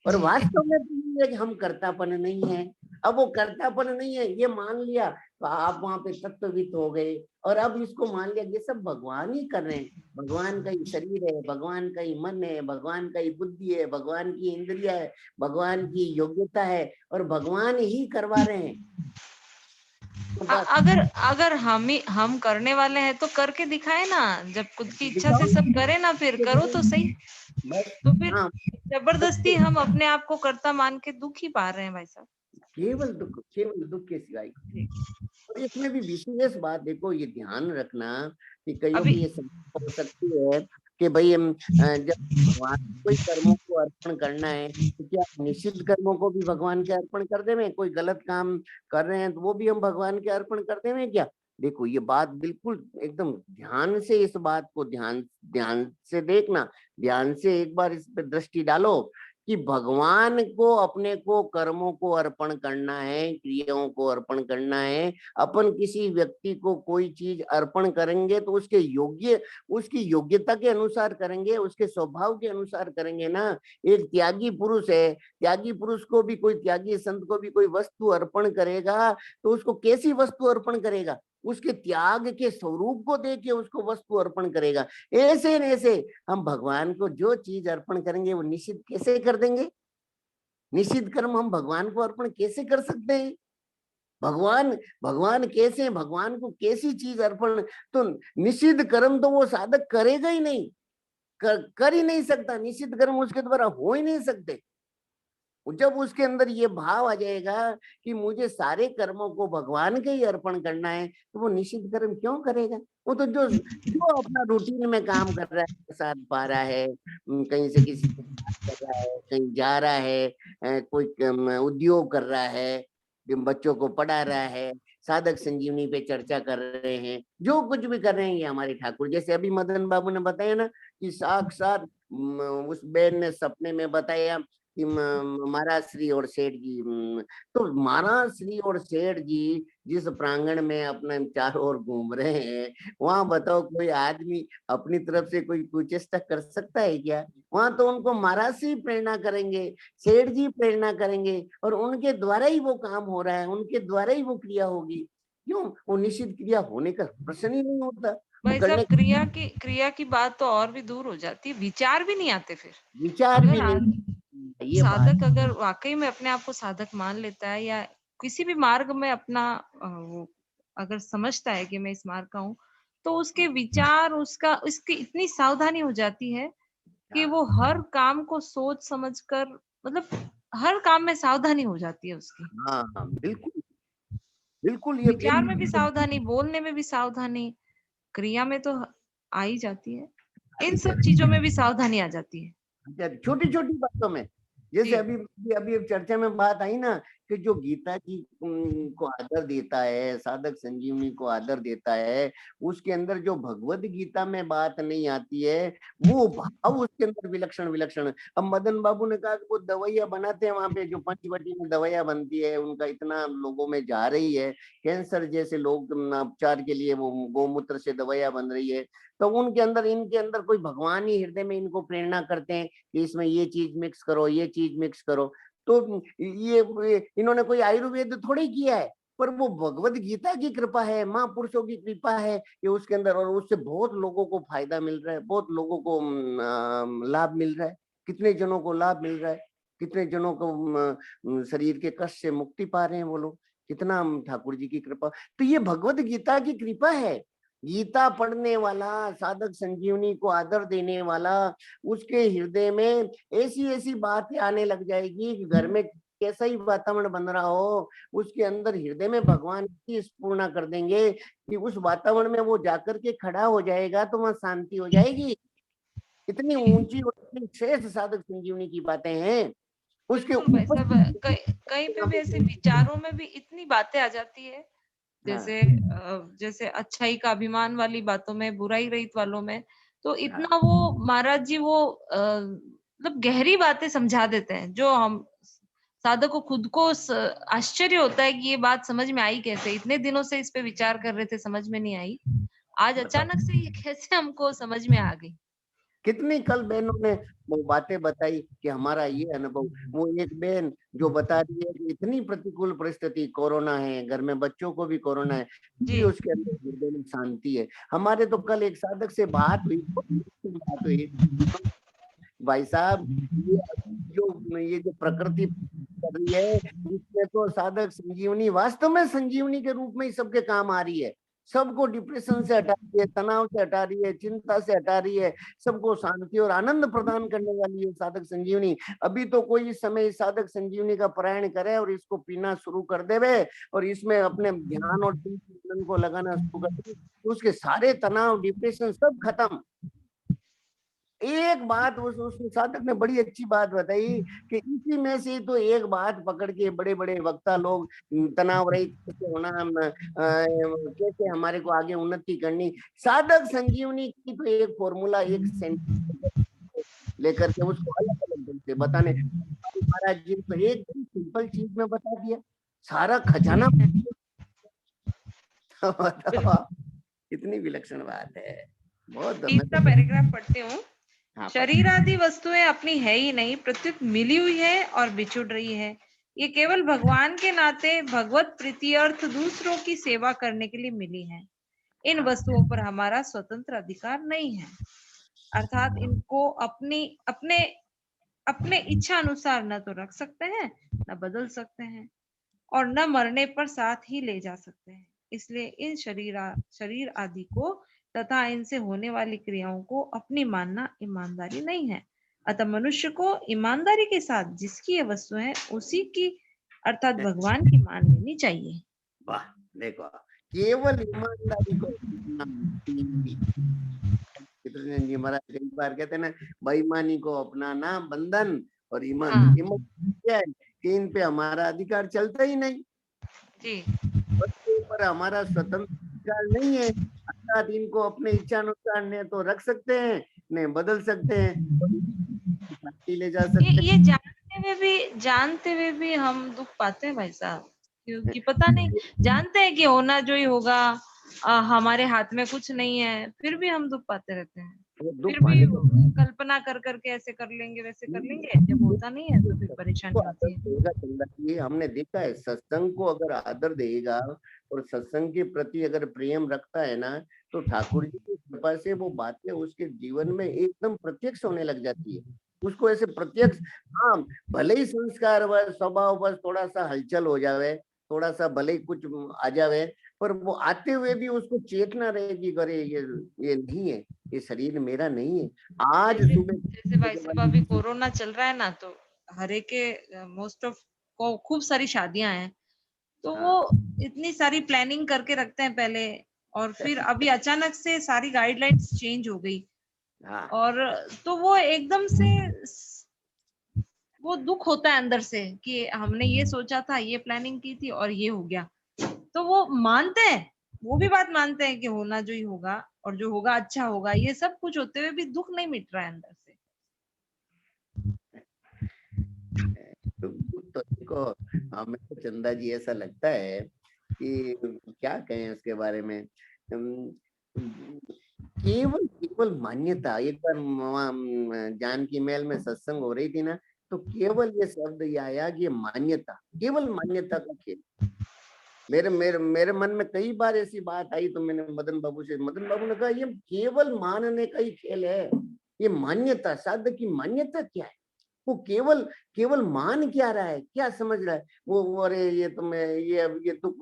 और जी। वास्तव में तो ये है कि हम कर्तापन नहीं है। अब वो कर्तापन नहीं है ये मान लिया तो आप वहां पे तत्वविद हो गए, और अब इसको मान लिया ये सब भगवान ही कर रहे हैं, भगवान का ही शरीर है, भगवान का ही मन है, भगवान का ही बुद्धि है, भगवान की इंद्रिया है, भगवान की योग्यता है, और भगवान ही करवा रहे हैं। तो बस अगर अगर हम करने वाले हैं तो करके दिखाए ना, जब खुद की इच्छा से सब करे ना, फिर करो तो सही। बस तो फिर हाँ, जबरदस्ती हम अपने आप को कर्ता मान के दुख ही पा रहे हैं भाई साहब। केवल दुख के सिवाय। और इसमें भी विशेष बात देखो, ये ध्यान रखना कि कईयों अभी की ये समस्या हो सकती है कि भाई हम जब भगवान को कोई कर्मों को अर्पण करना है तो क्या निश्चित कर्मों को भी भगवान के अर्पण कर दें? कोई गलत काम कर रहे हैं तो वो भी हम भगवान के अर्पण कर दें क्या? देखो ये बात बिल्कुल एकदम ध्यान से, इस बात को ध्यान ध्यान से देखना, ध्यान से एक बार इस पर दृष्टि डालो कि भगवान को अपने को कर्मों को अर्पण करना है, क्रियाओं को अर्पण करना है। अपन किसी व्यक्ति को कोई चीज अर्पण करेंगे तो उसके योग्य, उसकी योग्यता के अनुसार करेंगे, उसके स्वभाव के अनुसार करेंगे ना। एक त्यागी पुरुष है, त्यागी पुरुष को भी कोई, त्यागी संत को भी कोई वस्तु अर्पण करेगा तो उसको कैसी वस्तु अर्पण करेगा? उसके त्याग के स्वरूप को देख के उसको वस्तु अर्पण करेगा। ऐसे न ऐसे हम भगवान को जो चीज अर्पण करेंगे वो निश्चित कैसे कर देंगे? निश्चित कर्म हम भगवान को अर्पण कैसे कर सकते हैं? भगवान भगवान कैसे, भगवान को कैसी चीज अर्पण? तो निषिद्ध कर्म तो वो साधक करेगा ही नहीं, कर ही नहीं सकता। निषिद्ध कर्म उसके द्वारा हो ही नहीं सकते। जब उसके अंदर ये भाव आ जाएगा कि मुझे सारे कर्मों को भगवान के ही अर्पण करना है, तो वो निषिद्ध कर्म क्यों करेगा? वो तो जो जो अपना रूटीन में काम कर रहा है, प्रसाद पा रहा है, कहीं से किसी से बात कर रहा है, कहीं जा रहा है, कोई उद्योग कर रहा है, बच्चों को पढ़ा रहा है, साधक संजीवनी पे चर्चा कर रहे हैं, जो कुछ भी कर रहे हैं ये हमारे ठाकुर। जैसे अभी मदन बाबू ने बताया ना कि साक्षात उस बहन ने सपने में बताया कि महाराज श्री और सेठ जी, तो महाराज श्री और सेठ जी जिस प्रांगण में अपने चारों ओर घूम रहे हैं, वहां बताओ कोई आदमी अपनी तरफ से कोई कुचेष्टा कर सकता है क्या? वहां तो उनको महाराज से ही प्रेरणा करेंगे, सेठ जी प्रेरणा करेंगे, और उनके द्वारा ही वो काम हो रहा है, उनके द्वारा ही वो क्रिया होगी। क्यों? वो निश्चित क्रिया होने का प्रश्न ही नहीं होता। भाई साहब, करने क्रिया की बात तो और भी दूर हो जाती है, विचार भी नहीं आते फिर। विचार भी अगर नहीं, ये बात साधक अगर वाकई में अपने आप को साधक मान लेता है, या किसी भी मार्ग में अपना वो अगर समझता है कि मैं इस मार्ग का हूँ, तो उसके विचार, उसकी इतनी सावधानी हो जाती है कि वो हर काम को सोच समझ कर, मतलब हर काम में सावधानी हो जाती है उसकी। हाँ हाँ, बिल्कुल बिल्कुल, ये विचार में भी सावधानी, बोलने में भी सावधानी, क्रिया में तो आ ही जाती है। इन सब चीजों में भी सावधानी आ जाती है। छोटी छोटी बातों में, जैसे जी। अभी अभी एक चर्चा में बात आई ना कि जो गीता जी को आदर देता है, साधक संजीवनी को आदर देता है, उसके अंदर जो भगवत गीता में बात नहीं आती है, वो भाव उसके अंदर विलक्षण विलक्षण। अब मदन बाबू ने कहा कि वो दवाइयां बनाते हैं वहां पे, जो पंचवटी में दवाइयां बनती है, उनका इतना लोगों में जा रही है, कैंसर जैसे लोग उपचार के लिए वो गौमूत्र से दवाइयां बन रही है, तो उनके अंदर, इनके अंदर कोई भगवान ही हृदय में इनको प्रेरणा करते हैं कि इसमें ये चीज मिक्स करो, ये चीज मिक्स करो। तो ये इन्होंने कोई आयुर्वेद थोड़ी किया है, पर वो भगवत गीता की कृपा है, महापुरुषों की कृपा है कि उसके अंदर, और उससे बहुत लोगों को फायदा मिल रहा है, बहुत लोगों को लाभ मिल रहा है। कितने जनों को लाभ मिल रहा है, कितने जनों को शरीर के कष्ट से मुक्ति पा रहे हैं वो लोग। कितना ठाकुर जी की कृपा। तो ये भगवत गीता की कृपा है। गीता पढ़ने वाला, साधक संजीवनी को आदर देने वाला, उसके हृदय में ऐसी ऐसी बातें आने लग जाएगी कि घर में कैसा ही वातावरण बन रहा हो, उसके अंदर हृदय में भगवान की स्फूर्णा कर देंगे कि उस वातावरण में वो जाकर के खड़ा हो जाएगा तो वहां शांति हो जाएगी। इतनी ऊंची और इतनी श्रेष्ठ साधक संजीवनी की बातें हैं। उसके बिल्कुल भाई ऊपर साहब, कहीं पे भी ऐसे विचारों में भी इतनी बातें आ जाती है, हाँ जैसे अच्छाई का अभिमान वाली बातों में, बुराई रहित वालों में, तो हाँ इतना वो महाराज जी वो मतलब गहरी बातें समझा देते हैं, जो हम साधक को खुद को आश्चर्य होता है कि ये बात समझ में आई कैसे, इतने दिनों से इस पे विचार कर रहे थे, समझ में नहीं आई, आज बताओ अचानक से ये कैसे हमको समझ में आ गई। कितनी कल बहनों ने वो बातें बताई कि हमारा ये अनुभव, वो एक बहन जो बता रही है कि इतनी प्रतिकूल परिस्थिति, कोरोना है, घर में बच्चों को भी कोरोना है, भी जी उसके अंदर हृदय में शांति है। हमारे तो कल एक साधक से बात हुई, बात हुई भाई साहब, ये जो प्रकृति कर रही है, इसमें तो साधक संजीवनी, वास्तव में संजीवनी के रूप में ही सबके काम आ रही है। सबको डिप्रेशन से हटा रही है, तनाव से हटा रही है, चिंता से हटा रही है, सबको शांति और आनंद प्रदान करने वाली है साधक संजीवनी। अभी तो कोई इस समय इस साधक संजीवनी का पारायण करे और इसको पीना शुरू कर देवे और इसमें अपने ध्यान और चिंतन को लगाना शुरू कर दे, तो उसके सारे तनाव, डिप्रेशन सब खत्म। एक बात उस साधक ने बड़ी अच्छी बात बताई कि इसी में से तो एक बात पकड़ के बड़े बड़े वक्ता लोग तनाव रहित कैसे होना, कैसे हमारे को आगे उन्नति करनी, साधक संजीवनी की तो एक फॉर्मूला, एक सेंटेंस लेकर के उसको अलग अलग ढंग से बताने, महाराज जी तो एकदम सिंपल चीज में बता दिया, सारा खजाना बताओ, इतनी विलक्षण बात है। बहुत तीसरा पैराग्राफ पढ़ती हूँ। हाँ, शरीर आदि वस्तुएं अपनी है ही नहीं, प्रत्युत मिली हुई है और बिछुड़ रही है। ये केवल भगवान के नाते भगवत प्रीत्यर्थ दूसरों की सेवा करने के लिए मिली है। इन वस्तुओं पर हमारा स्वतंत्र अधिकार नहीं है, अर्थात इनको अपनी अपने अपने इच्छा अनुसार न तो रख सकते हैं, न बदल सकते हैं, और न मरने पर साथ ही ले जा सकते हैं। इसलिए इन शरीर आदि को तथा इनसे होने वाली क्रियाओं को अपनी मानना ईमानदारी नहीं है। अतः मनुष्य को ईमानदारी के साथ जिसकी ये वस्तु है उसी की अर्थात भगवान की मान लेनी चाहिए। वाह, देखो, केवल ईमानदारी को कृष्ण जी महाराज कई बार कहते हैं ना, बेईमानी को अपनाना बंधन और ईमान, हाँ ईमान क्या है कि इन पे हमारा अधिकार चलता ही नहीं, जी बच्चों पर हमारा स्वतंत्र अधिकार नहीं है, अर्थात इनको अपने इच्छा अनुसार ने तो रख सकते हैं, ने बदल सकते हैं, ले जा सकते ये जानते हुए भी हम दुख पाते हैं भाई साहब, क्योंकि पता नहीं, जानते हैं कि होना जो ही होगा, हमारे हाथ में कुछ नहीं है, फिर भी हम दुख पाते रहते हैं। हैं। दुख फिर भी पाने को कल्पना कर करके ऐसे कर लेंगे वैसे कर लेंगे, जब होता नहीं है तो फिर परेशानी को होती आदर है। देगा चंदा जी, हमने देखा है सत्संग को अगर आदर देगा और सत्संग के प्रति अगर प्रेम रखता है ना, तो ठाकुर जी की कृपा से वो बातें उसके जीवन में एकदम प्रत्यक्ष होने लग जाती है, उसको ऐसे प्रत्यक्ष। हाँ, भले ही संस्कार व स्वभाव बस थोड़ा सा हलचल हो जावे, थोड़ा सा भले ही कुछ आ जावे, पर वो आते हुए भी उसको चेतना रहेगी, करे ये नहीं है, ये शरीर मेरा नहीं है। आज जैसे जैसे भाई साहब अभी सुबह कोरोना चल रहा है ना, तो हर एक के मोस्ट ऑफ को खूब सारी शादियां हैं, तो वो हाँ इतनी सारी प्लानिंग करके रखते हैं पहले, और फिर अभी अचानक से सारी गाइडलाइंस चेंज हो गई, हाँ और तो वो एकदम से वो दुख होता है अंदर से कि हमने ये सोचा था, ये प्लानिंग की थी और ये हो गया। तो वो मानते हैं, वो भी बात मानते हैं कि होना जो ही होगा और जो होगा अच्छा होगा, ये सब कुछ होते हुए भी दुख नहीं मिट रहा है अंदर से। तो देखो, हमें तो चंदा जी ऐसा लगता है कि क्या कहें उसके बारे में, केवल केवल मान्यता, एक बार जानकी महल में सत्संग हो रही थी ना, तो केवल ये शब्द ये आया कि ये मान्यता, केवल मान्यता का खेल। मेरे मेरे मेरे मन में कई बार ऐसी बात आई, तो मैंने मदन बाबू से, मदन बाबू ने कहा ये केवल मानने का ही खेल है, ये मान्यता, साधक की मान्यता क्या है, वो केवल केवल मान क्या रहा है, क्या समझ रहा है वो अरे ये तो मैं ये दुख,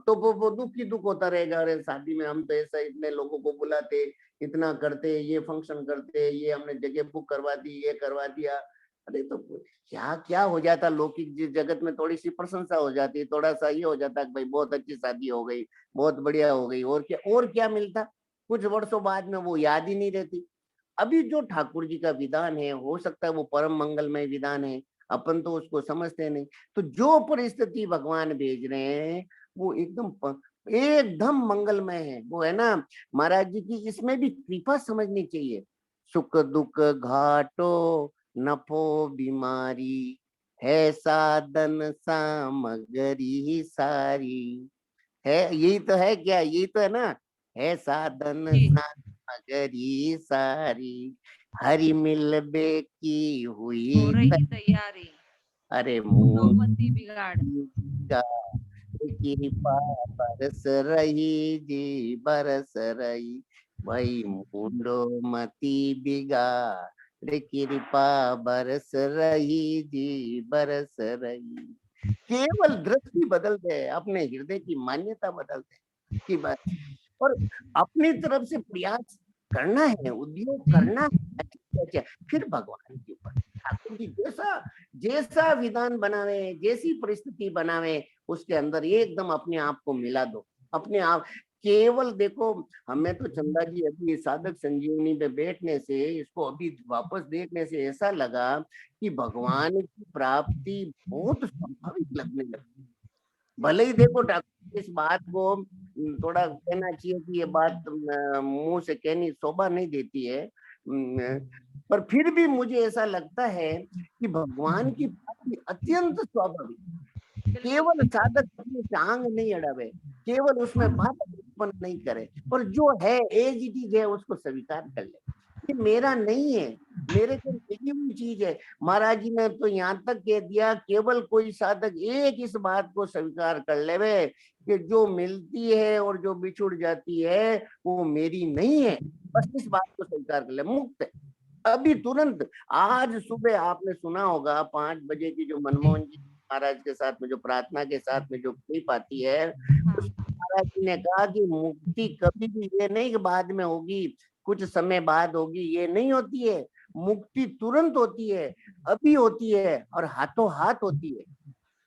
तो वो दुख ही दुख होता रहेगा, अरे शादी में हम तो ऐसा इतने लोगों को बुलाते, इतना करते, ये फंक्शन करते, ये हमने जगह बुक करवा दी, ये करवा दिया, अरे तो क्या क्या हो जाता, लौकिक जगत में थोड़ी सी प्रशंसा हो जाती, थोड़ा सा ये हो जाता कि भाई बहुत अच्छी शादी हो गई, बहुत बढ़िया हो गई, और क्या मिलता, कुछ वर्षों बाद में वो याद ही नहीं रहती। अभी जो ठाकुर जी का विधान है, हो सकता है वो परम मंगलमय विधान है, अपन तो उसको समझते नहीं, तो जो परिस्थिति भगवान भेज रहे हैं वो एकदम मंगलमय है, वो है ना महाराज जी की, इसमें भी कृपा समझनी चाहिए। सुख दुख घाटो नफो बीमारी, है साधन सामग्री सारी, है यही तो है, क्या यही तो है ना, है साधन जी सामग्री सारी, हरि मिलबे की हुई हो रही तैयारी, अरे नौबंदी बिगाड़। का कृपा बरस रही जी बरस रही, भाई मुंडो मती बिगाड़ कृपा बरस रही जी बरस रही। केवल दृष्टि बदल दे, अपने हृदय की मान्यता बदल दे की बात, और अपनी तरफ से प्रयास करना है, उद्योग करना है, फिर भगवान के ऊपर ठाकुर जी जैसा जैसा विधान बनावे, जैसी परिस्थिति बनावे, उसके अंदर एकदम अपने आप को मिला दो, अपने आप। केवल देखो, हमें तो चंदा जी अभी साधक संजीवनी पे बैठने से, इसको अभी वापस देखने से ऐसा लगा कि भगवान की प्राप्ति बहुत स्वाभाविक लगने लगी। भले ही देखो ठाकुर इस बात को थोड़ा कहना चाहिए कि ये बात मुंह से कहनी शोभा नहीं देती है, पर फिर भी मुझे ऐसा लगता है कि भगवान की प्राप्ति अत्यंत स्वाभाविक, केवल साधक अपनी टांग नहीं अड़ावे, केवल उसमें बाधक उत्पन्न नहीं करे, और जो है एज इट इज है उसको स्वीकार कर ले, ये मेरा नहीं है, मेरे को मिली हुई चीज है। महाराज जी ने तो यहाँ तक कह दिया, केवल कोई साधक एक इस बात को स्वीकार कर लेवे कि जो मिलती है और जो बिछुड़ जाती है वो मेरी नहीं है, बस इस बात को स्वीकार कर ले, मुक्त है अभी तुरंत। आज सुबह आपने सुना होगा 5 बजे की जो मनमोहन जी महाराज के साथ में जो प्रार्थना के साथ में जो क्लिप आती है, उसमें महाराज जी ने कहा कि मुक्ति कभी भी ये नहीं कि बाद में होगी, कुछ समय बाद होगी, ये नहीं होती है। मुक्ति तुरंत होती है, अभी होती है, और हाथों हाथ होती है।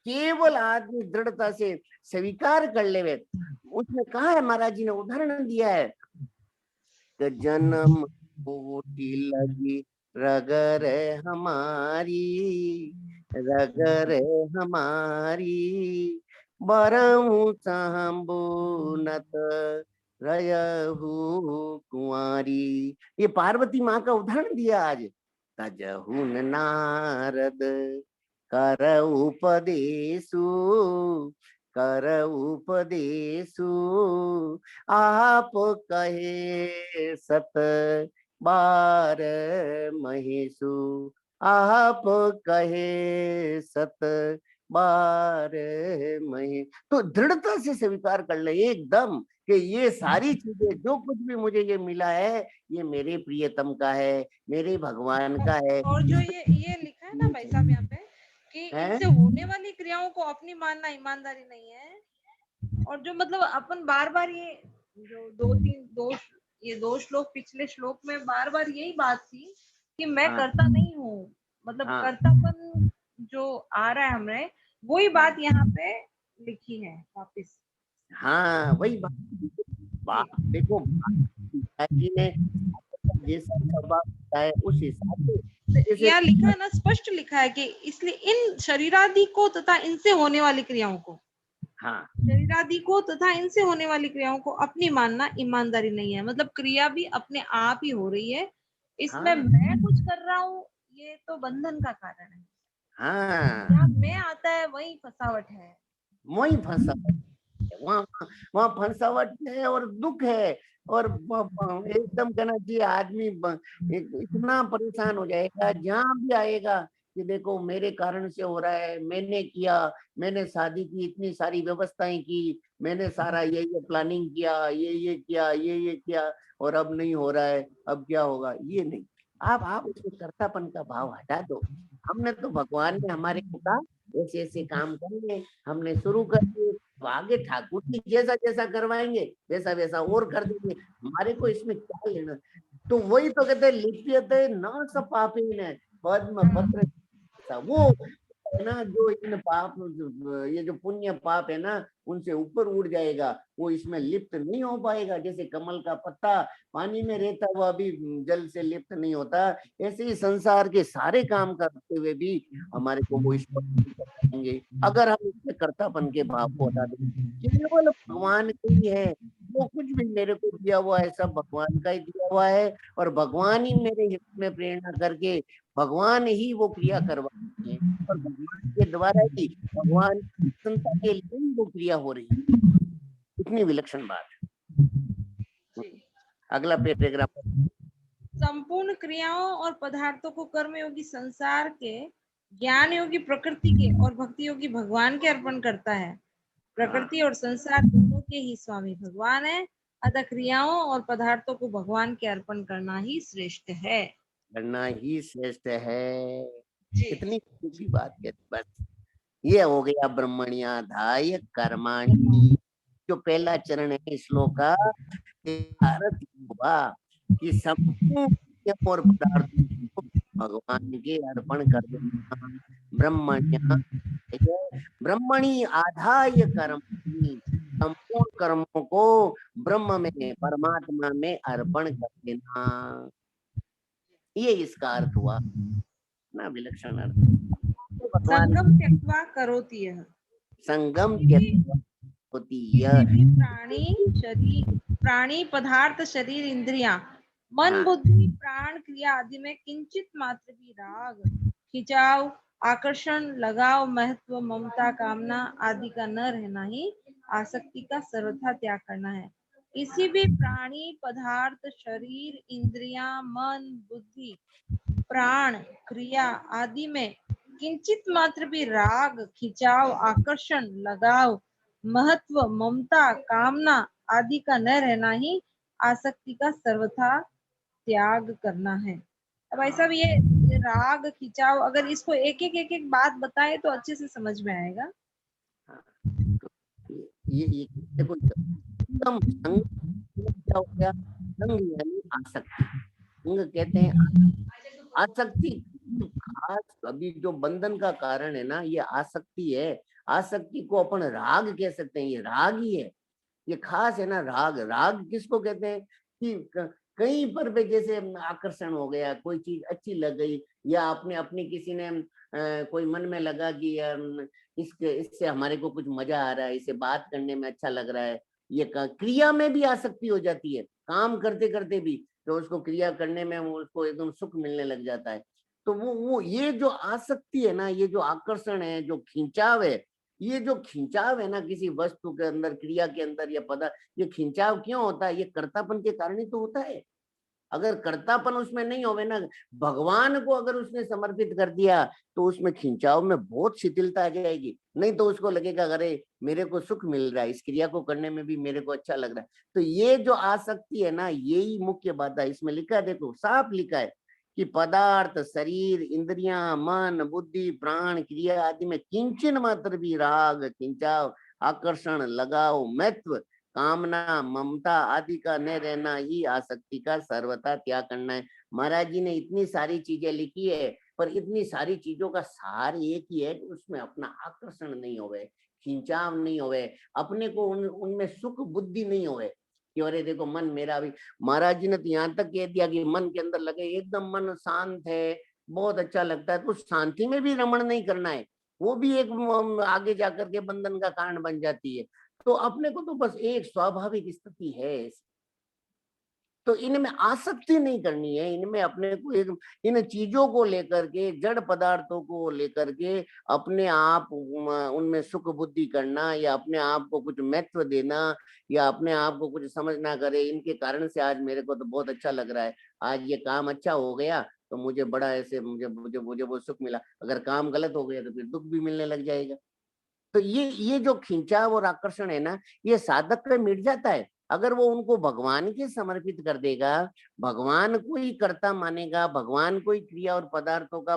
केवल आदमी दृढ़ता से स्वीकार कर लेवे। उसमें कहा है, महाराज जी ने उदाहरण दिया है कि जन्म कोटि लगी रगर हमारी, रगर हमारी, बरहु संबुनत रहु कुंवारी। ये पार्वती माँ का उदाहरण दिया आज। तजहु नारद कर उपदेशु, कर उपदेशु, आप कहे सत बार महेशु, आप कहे सत बार महे। तो दृढ़ता से स्वीकार कर ले एकदम कि ये सारी चीजें, जो कुछ भी मुझे ये मिला है, ये मेरे प्रियतम का है, मेरे भगवान का है। और जो ये लिखा है ना भाई साहब यहाँ पे कि इनसे होने वाली क्रियाओं को अपनी मानना ईमानदारी नहीं है, और जो मतलब अपन बार बार ये जो 2-3 दोष, ये 2 श्लोक पिछले श्लोक में बार बार यही बात थी कि मैं करता नहीं हूँ, मतलब कर्तापन जो आ रहा है हमें, वही बात यहाँ पे लिखी है वापिस। हाँ वही बात देखो, जी ने जैसा स्वभाव है उस हिसाब से यहाँ लिखा है ना, स्पष्ट लिखा है कि इसलिए इन शरीरादि को तथा इनसे होने वाली क्रियाओं को, हाँ शरीरादि को तथा इनसे होने वाली क्रियाओं को अपनी मानना ईमानदारी नहीं है। मतलब क्रिया भी अपने आप ही हो रही है, इसमें मैं कुछ कर रहा हूँ, ये तो बंधन का कारण है। जहाँ मैं आता है वही फसावट है, वही फंसा वहाँ वहाँ फंसावट है और दुख है, और एकदम कहना चाहिए आदमी इतना परेशान हो जाएगा जहाँ भी आएगा कि देखो मेरे कारण से हो रहा है, मैंने किया, मैंने शादी की, इतनी सारी व्यवस्थाएं की, मैंने सारा ये प्लानिंग किया, ये किया, ये किया, और अब नहीं हो रहा है, अब क्या होगा, ये नहीं। आप उसके कर्तापन का भाव हटा दो। हमने तो भगवान ने हमारे को कहा ऐसे ऐसे काम करेंगे, हमने शुरू कर दिए, तो आगे ठाकुर जी जैसा जैसा करवाएंगे वैसा वैसा और कर देंगे, हमारे को इसमें क्या लेना। तो वही तो कहते हैं लिप्यते न स पापेन पद्म पत्र, वो है ना जो इन पाप, ये जो पुण्य पाप है ना, उनसे ऊपर उड़ जाएगा, वो इसमें लिप्त नहीं हो पाएगा। जैसे कमल का पत्ता पानी में रहता हुआ भी जल से लिप्त नहीं होता, ऐसे ही संसार के सारे काम करते हुए भी हमारे को वो स्पर्श कर पाएंगे अगर हम इसमें कर्तापन के भाव को हटा दें। केवल भगवान के ही है, वो कुछ भी मेरे को दिया हुआ है सब भगवान का ही दिया हुआ है, और भगवान ही मेरे हित में प्रेरणा करके भगवान ही वो क्रिया करवाते हैं, और भगवान के द्वारा ही भगवान की प्रसन्नता के लिए ही वो क्रिया हो रही है। इतनी विलक्षण बात है। अगला पैराग्राफ। संपूर्ण क्रियाओं और पदार्थों को कर्मयोगी संसार के, ज्ञान योगी प्रकृति के और भक्ति योगी भगवान के अर्पण करता है। प्रकृति और संसार दोनों के ही स्वामी भगवान है, अतः क्रियाओं और पदार्थों को भगवान के अर्पण करना ही श्रेष्ठ है। करना ही श्रेष्ठ है। जी। कितनी खूबी बात कहती। बस ये हो गया ब्रह्मण्याधाय कर्माणि। जो पहला चरण है श्लोक का, अर्थ हुआ कि संपूर्ण और पदार्थों को भगवान के अर्पण कर देना। ब्रह्मण्य ब्रह्मणि आधाय कर्माणि, संपूर्ण कर्मों को ब्रह्म में, परमात्मा में अर्पण कर देना। ये इसका अर्थ हुआ ना, विलक्षण अर्थ। तो भगवान संगम त्यक्त्वा करोति यः। संगम त्यक्त्वा होती किसी भी प्राणी पदार्थ शरीर इंद्रियां मन हाँ। बुद्धि प्राण क्रिया आदि में किंचित मात्र भी राग खिंचाव आकर्षण लगाव महत्व ममता कामना आदि का न रहना ही आसक्ति का सर्वथा त्याग करना है। किसी भी प्राणी पदार्थ शरीर इंद्रियां मन बुद्धि प्राण क्रिया आदि में किंचित मात्र भी राग खिंचाव आकर्षण लगाव महत्व ममता कामना आदि का न रहना ही आसक्ति का सर्वथा त्याग करना है। अब ऐसा भी ये राग खिंचाव, अगर इसको एक एक बात बताए तो अच्छे से समझ में आएगा। ये देखो, संगम संग क्या हो गया? संग यानी आसक्ति। संग कहते हैं आसक्ति। खास अभी जो बंधन का कारण है ना, ये आसक्ति है। आसक्ति को अपन राग कह सकते हैं, ये राग ही है, ये खास है ना। राग, राग किसको कहते हैं कि कहीं पर भी जैसे आकर्षण हो गया, कोई चीज अच्छी लग गई, या अपने अपने किसी ने कोई मन में लगा कि इससे हमारे को कुछ मजा आ रहा है, इसे बात करने में अच्छा लग रहा है। ये क्रिया में भी आसक्ति हो जाती है, काम करते करते भी तो उसको क्रिया करने में उसको एकदम सुख मिलने लग जाता है। तो वो ये जो आसक्ति है ना, ये जो आकर्षण है, जो खिंचाव है, ये जो खिंचाव है ना किसी वस्तु के अंदर, क्रिया के अंदर या पदार्थ, ये खिंचाव क्यों होता है? ये कर्तापन के कारण ही तो होता है। अगर कर्तापन उसमें नहीं होवे ना, भगवान को अगर उसने समर्पित कर दिया, तो उसमें खिंचाव में बहुत शिथिलता आ जाएगी। नहीं तो उसको लगेगा अरे मेरे को सुख मिल रहा है, इस क्रिया को करने में भी मेरे को अच्छा लग रहा है। तो ये जो आसक्ति है ना, यही मुख्य बात है। इसमें लिखा है, देखो साफ लिखा है कि पदार्थ शरीर इंद्रियां मन बुद्धि प्राण क्रिया आदि में किंचन मात्र भी राग खिंचाव आकर्षण लगाव महत्व कामना ममता आदि का न रहना ही आसक्ति का सर्वथा त्याग करना है। महाराज जी ने इतनी सारी चीजें लिखी है, पर इतनी सारी चीजों का सार एक ही है कि उसमें अपना आकर्षण नहीं होवे, खिंचाव नहीं होवे, अपने को उनमें सुख बुद्धि नहीं होवे कि अरे देखो मन मेरा भी। महाराज जी ने तो यहाँ तक कह दिया कि मन के अंदर लगे एकदम मन शांत है, बहुत अच्छा लगता है, तो शांति में भी रमण नहीं करना है, वो भी एक आगे जाकर के बंधन का कारण बन जाती है। तो अपने को तो बस एक स्वाभाविक स्थिति है, तो इनमें आसक्ति नहीं करनी है। इनमें अपने को एक इन चीजों को लेकर के, जड़ पदार्थों को लेकर के अपने आप उनमें सुख बुद्धि करना, या अपने आप को कुछ महत्व देना, या अपने आप को कुछ समझ ना करे, इनके कारण से आज मेरे को तो बहुत अच्छा लग रहा है, आज ये काम अच्छा हो गया तो मुझे बड़ा ऐसे मुझे मुझे मुझे वो सुख मिला। अगर काम गलत हो गया तो फिर दुख भी मिलने लग जाएगा। तो ये जो खिंचाव और आकर्षण है ना, ये साधक पे मिट जाता है अगर वो उनको भगवान के समर्पित कर देगा, भगवान को ही कर्ता मानेगा, भगवान को ही क्रिया और पदार्थों का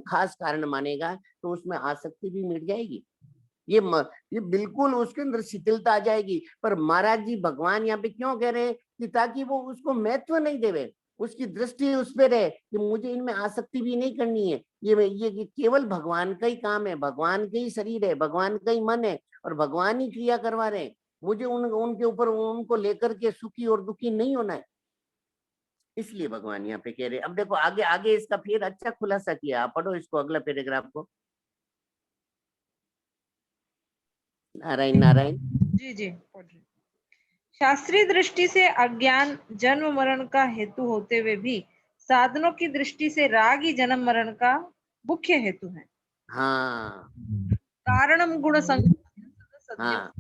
खास कारण मानेगा, तो उसमें आसक्ति भी मिट जाएगी। ये बिल्कुल उसके अंदर शिथिलता आ जाएगी। पर महाराज जी भगवान यहाँ पे क्यों कह रहे हैं कि ताकि वो उसको महत्व नहीं देवे, उसकी दृष्टि उस पे रहे कि मुझे इनमें आसक्ति भी नहीं करनी है। ये केवल भगवान का ही काम है, भगवान का ही शरीर है, भगवान का ही मन है, और भगवान ही क्रिया करवा रहे हैं। मुझे उनके ऊपर उनको लेकर के सुखी और दुखी नहीं होना है। इसलिए भगवान यहाँ पे कह रहे। अब देखो आगे आगे इसका फिर अच्छा खुलासा किया, आप पढ़ो इसको अगला पैराग्राफ को। नारायण नारायण। जी जी पढ़ रही। शास्त्रीय दृष्टि से अज्ञान जन्म मरण का हेतु होते हुए भी साधनों की दृष्टि से राग ही जन्म मरण का मुख्य हेतु है। हाँ कारणम गुण हाँ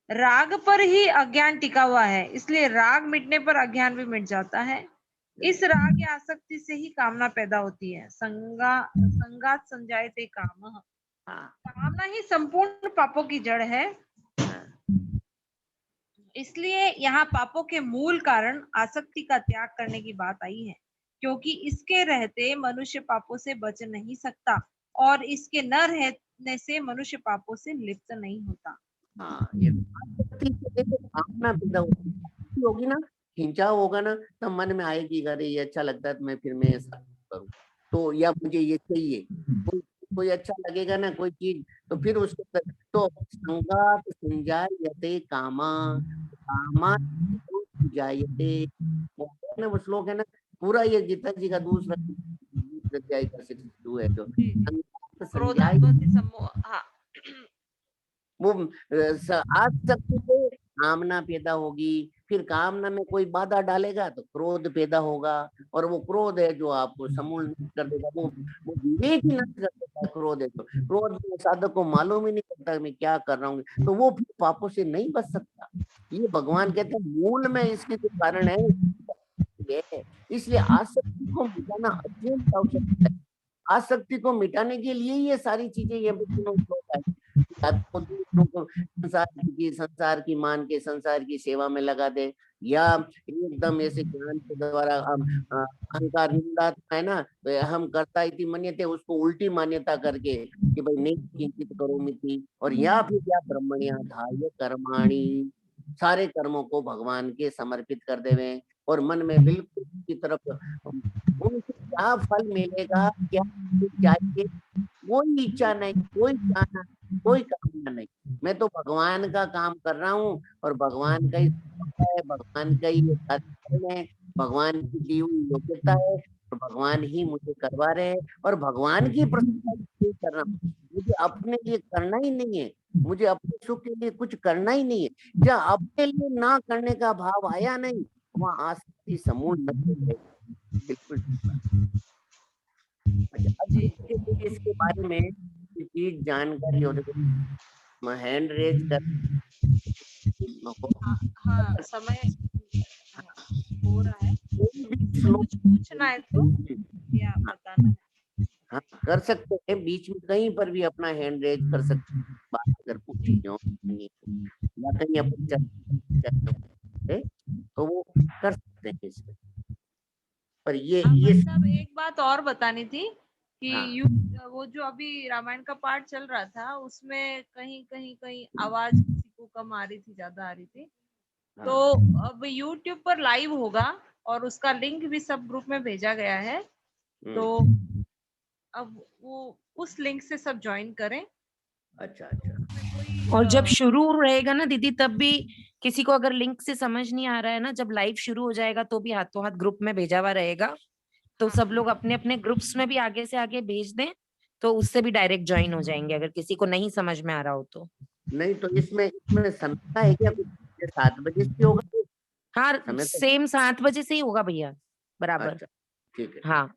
राग पर ही अज्ञान टिका हुआ है, इसलिए राग मिटने पर अज्ञान भी मिट जाता है। इस राग या आसक्ति से ही कामना पैदा होती है। संगात संजायते कामः। हाँ कामना ही संपूर्ण पापों की जड़ है। हाँ इसलिए यहाँ पापों के मूल कारण आसक्ति का त्याग करने की बात आई है, क्योंकि इसके रहते मनुष्य पापों से बच नहीं सकता और इसके न रहने से मनुष्य पापों से लिप्त नहीं होता। हाँ, ये आसक्ति से देखो कामना पैदा होगी ना, खिंचाव होगा ना, तब मन में आएगी अरे ये अच्छा लगता है तो मैं ऐसा करूँ, तो या मुझे ये चाहिए, कोई कोई अच्छा लगेगा ना कोई चीज, तो फिर उसको तो संगात संजायते कामा, कामा जायते, वो है ना वो श्लोक है ना, पूरा ये गीता जी का दूसरा अध्याय का 62 है जो संगात संजाय, क्रोधाद्भवति सम्मोह। हाँ। वो आसक्ति से कामना पैदा होगी, फिर कामना में कोई बाधा डालेगा तो क्रोध पैदा होगा, और वो क्रोध है जो आपको समूल नष्ट कर देगा, वो विवेक ही नष्ट कर देता है। क्रोध है तो क्रोध में साधक को मालूम ही नहीं पड़ता मैं क्या कर रहा हूँ, तो वो फिर पापों से नहीं बच सकता। ये भगवान कहते हैं मूल में इसके जो कारण है ये है। इसलिए आसक्ति को मिटाना अत्यंत आवश्यक है। आसक्ति को मिटाने के लिए ये सारी चीजें ये तीनों श्लोक है। आपको दूसरों को संसार की मान के संसार की सेवा में लगा दे, या एकदम ऐसे ज्ञान के द्वारा अहंकार निंदा है ना, हम करता इति मन्यते, उसको उल्टी मान्यता करके कि भाई नहीं किंचित करोमि थी, और या फिर या ब्रह्मण्याधाय कर्माणि, सारे कर्मों को भगवान के समर्पित कर देवे, और मन में बिल्कुल की तरफ उनसे क्या फल मिलेगा, क्या चाहिए, कोई इच्छा नहीं, कोई चाहना, कोई कामना नहीं, मैं तो भगवान का काम कर रहा हूँ, और भगवान का ही है, भगवान का ही ये कार्य है, भगवान की दी हुई योग्यता है, और भगवान ही मुझे करवा रहे हैं, और भगवान की प्रशंसा इसलिए कर रहा हूँ, मुझे अपने लिए करना ही नहीं है, मुझे अपने सुख के लिए कुछ करना ही नहीं है। जहाँ अपने लिए ना करने का भाव आया नहीं, वहाँ आसक्ति समूल नष्ट हो जाएगी। बिल्कुल ठीक बात। अच्छा, अब इसके बारे में चीज जानकारी हो तो हैंड रेज कर हाँ, समय हो रहा है। कोई भी इसमें श्लोक, कुछ पूछना है तो या बताना है। हाँ कर सकते हैं, बीच में कहीं पर भी अपना हैंड रेज कर सकते हैं, बात अगर पूछनी हो या कहीं अपन चर्चा है तो वो कर सकते हैं इसमें। पर ये भाई साहब, एक बात और बतानी थी कि हाँ वो जो अभी रामायण का पाठ चल रहा था उसमें कहीं कहीं कहीं आवाज किसी को कम आ रही थी, ज्यादा आ रही थी, तो हाँ अब YouTube पर लाइव होगा और उसका लिंक भी सब ग्रुप में भेजा गया है, तो अब वो उस लिंक से सब ज्वाइन करें। अच्छा अच्छा और जब शुरू रहेगा ना दीदी, तब भी किसी को अगर लिंक से समझ नहीं आ रहा है ना, जब लाइव शुरू हो जाएगा तो भी हाथों हाथ ग्रुप में भेजा हुआ रहेगा, तो सब लोग अपने अपने ग्रुप्स में भी आगे से आगे भेज दें, तो उससे भी डायरेक्ट ज्वाइन हो जाएंगे अगर किसी को नहीं समझ में आ रहा हो तो। नहीं तो इसमें इसमें समय का है क्या कुछ, 7 बजे से होगा हाँ, समय तो? सेम 7 बजे से ही होगा भैया, बराबर। अच्छा ठीक है ठीक हाँ, है।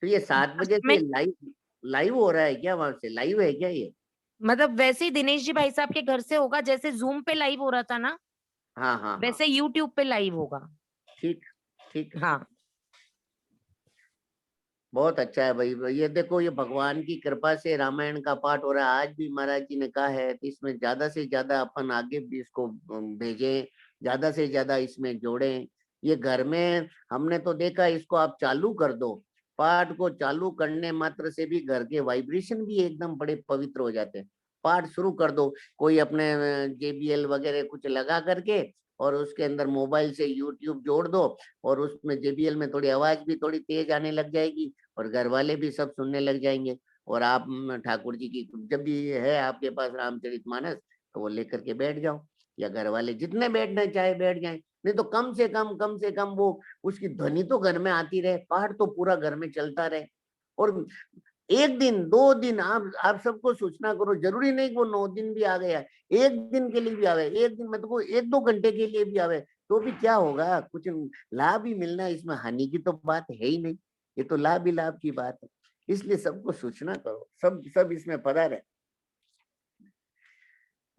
तो ये 7 बजे से मैं लाइव लाइव हो रहा है क्या, वहां से लाइव है क्या ये? मतलब वैसे ही दिनेश जी भाई साहब के घर से होगा, जैसे जूम पे लाइव हो रहा था ना, हाँ हाँ हाँ वैसे यूट्यूब पे लाइव होगा। ठीक ठीक है। हाँ, बहुत अच्छा है भाई, ये देखो ये भगवान की कृपा से रामायण का पाठ हो रहा है, आज भी महाराज जी ने कहा है कि इसमें ज्यादा से ज्यादा अपन आगे भी इसको भेजें, ज्यादा से ज्यादा इसमें जोड़ें। ये घर में हमने तो देखा, इसको आप चालू कर दो, पाठ को चालू करने मात्र से भी घर के वाइब्रेशन भी एकदम बड़े पवित्र हो जाते हैं। पाठ शुरू कर दो, कोई अपने JBL वगैरह कुछ लगा करके, और उसके अंदर मोबाइल से यूट्यूब जोड़ दो, और उसमें JBL में थोड़ी आवाज भी थोड़ी तेज आने लग जाएगी, और घर वाले भी सब सुनने लग जाएंगे, और आप ठाकुर जी की जब भी है आपके पास रामचरितमानस, तो वो लेकर के बैठ जाओ, या घर वाले जितने बैठना चाहे बैठ जाएं, नहीं तो कम से कम वो उसकी ध्वनि तो घर में आती रहे, पाठ तो पूरा घर में चलता रहे। और एक दिन 2 दिन आप सबको सूचना करो, जरूरी नहीं कि वो 9 दिन भी आ गया, एक दिन के लिए भी आवे, एक दिन मतलब 1-2 घंटे के लिए भी आवे, तो भी क्या होगा, कुछ लाभ ही मिलना है, इसमें हानि की तो बात है ही नहीं, ये तो लाभ ही लाभ की बात है। इसलिए सबको सूचना करो, सब सब इसमें पधारे।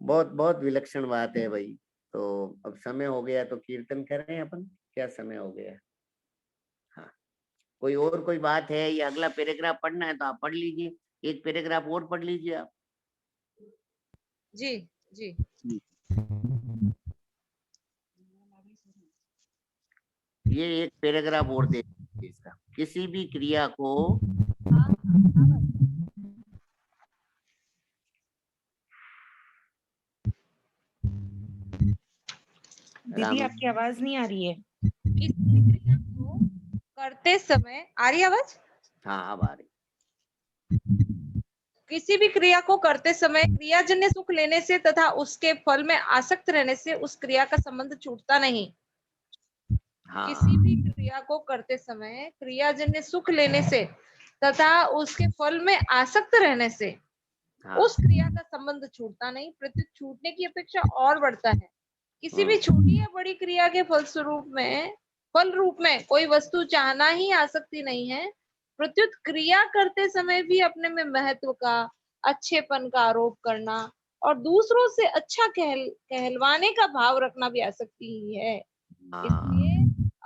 बहुत बहुत विलक्षण बात है भाई। तो अब समय हो गया तो कीर्तन करें अपन, क्या समय हो गया? हाँ, कोई और कोई बात है या अगला पैराग्राफ पढ़ना है तो आप पढ़ लीजिए, एक पैराग्राफ और पढ़ लीजिए आप। जी जी। ये एक पैराग्राफ और देख लीजिए इसका। किसी भी क्रिया को दीदी आपकी आवाज नहीं आ रही है। किसी भी क्रिया को करते समय, आ रही आवाज? हाँ अब आ रही। किसी भी क्रिया को करते समय क्रियाजन्य सुख लेने से तथा उसके फल में आसक्त रहने से उस क्रिया का संबंध छूटता नहीं। हाँ किसी भी क्रिया को करते समय क्रियाजन्य सुख लेने से तथा उसके फल में आसक्त रहने से हाँ उस क्रिया का संबंध छूटता नहीं, प्रत्युत छूटने की अपेक्षा और बढ़ता है। किसी भी छोटी या बड़ी क्रिया के फल रूप में कोई वस्तु चाहना ही आसक्ति नहीं है। प्रत्युत क्रिया करते समय भी अपने में महत्व का, अच्छेपन का आरोप करना और दूसरों से अच्छा कहलवाने का भाव रखना भी आसक्ति ही है। इसलिए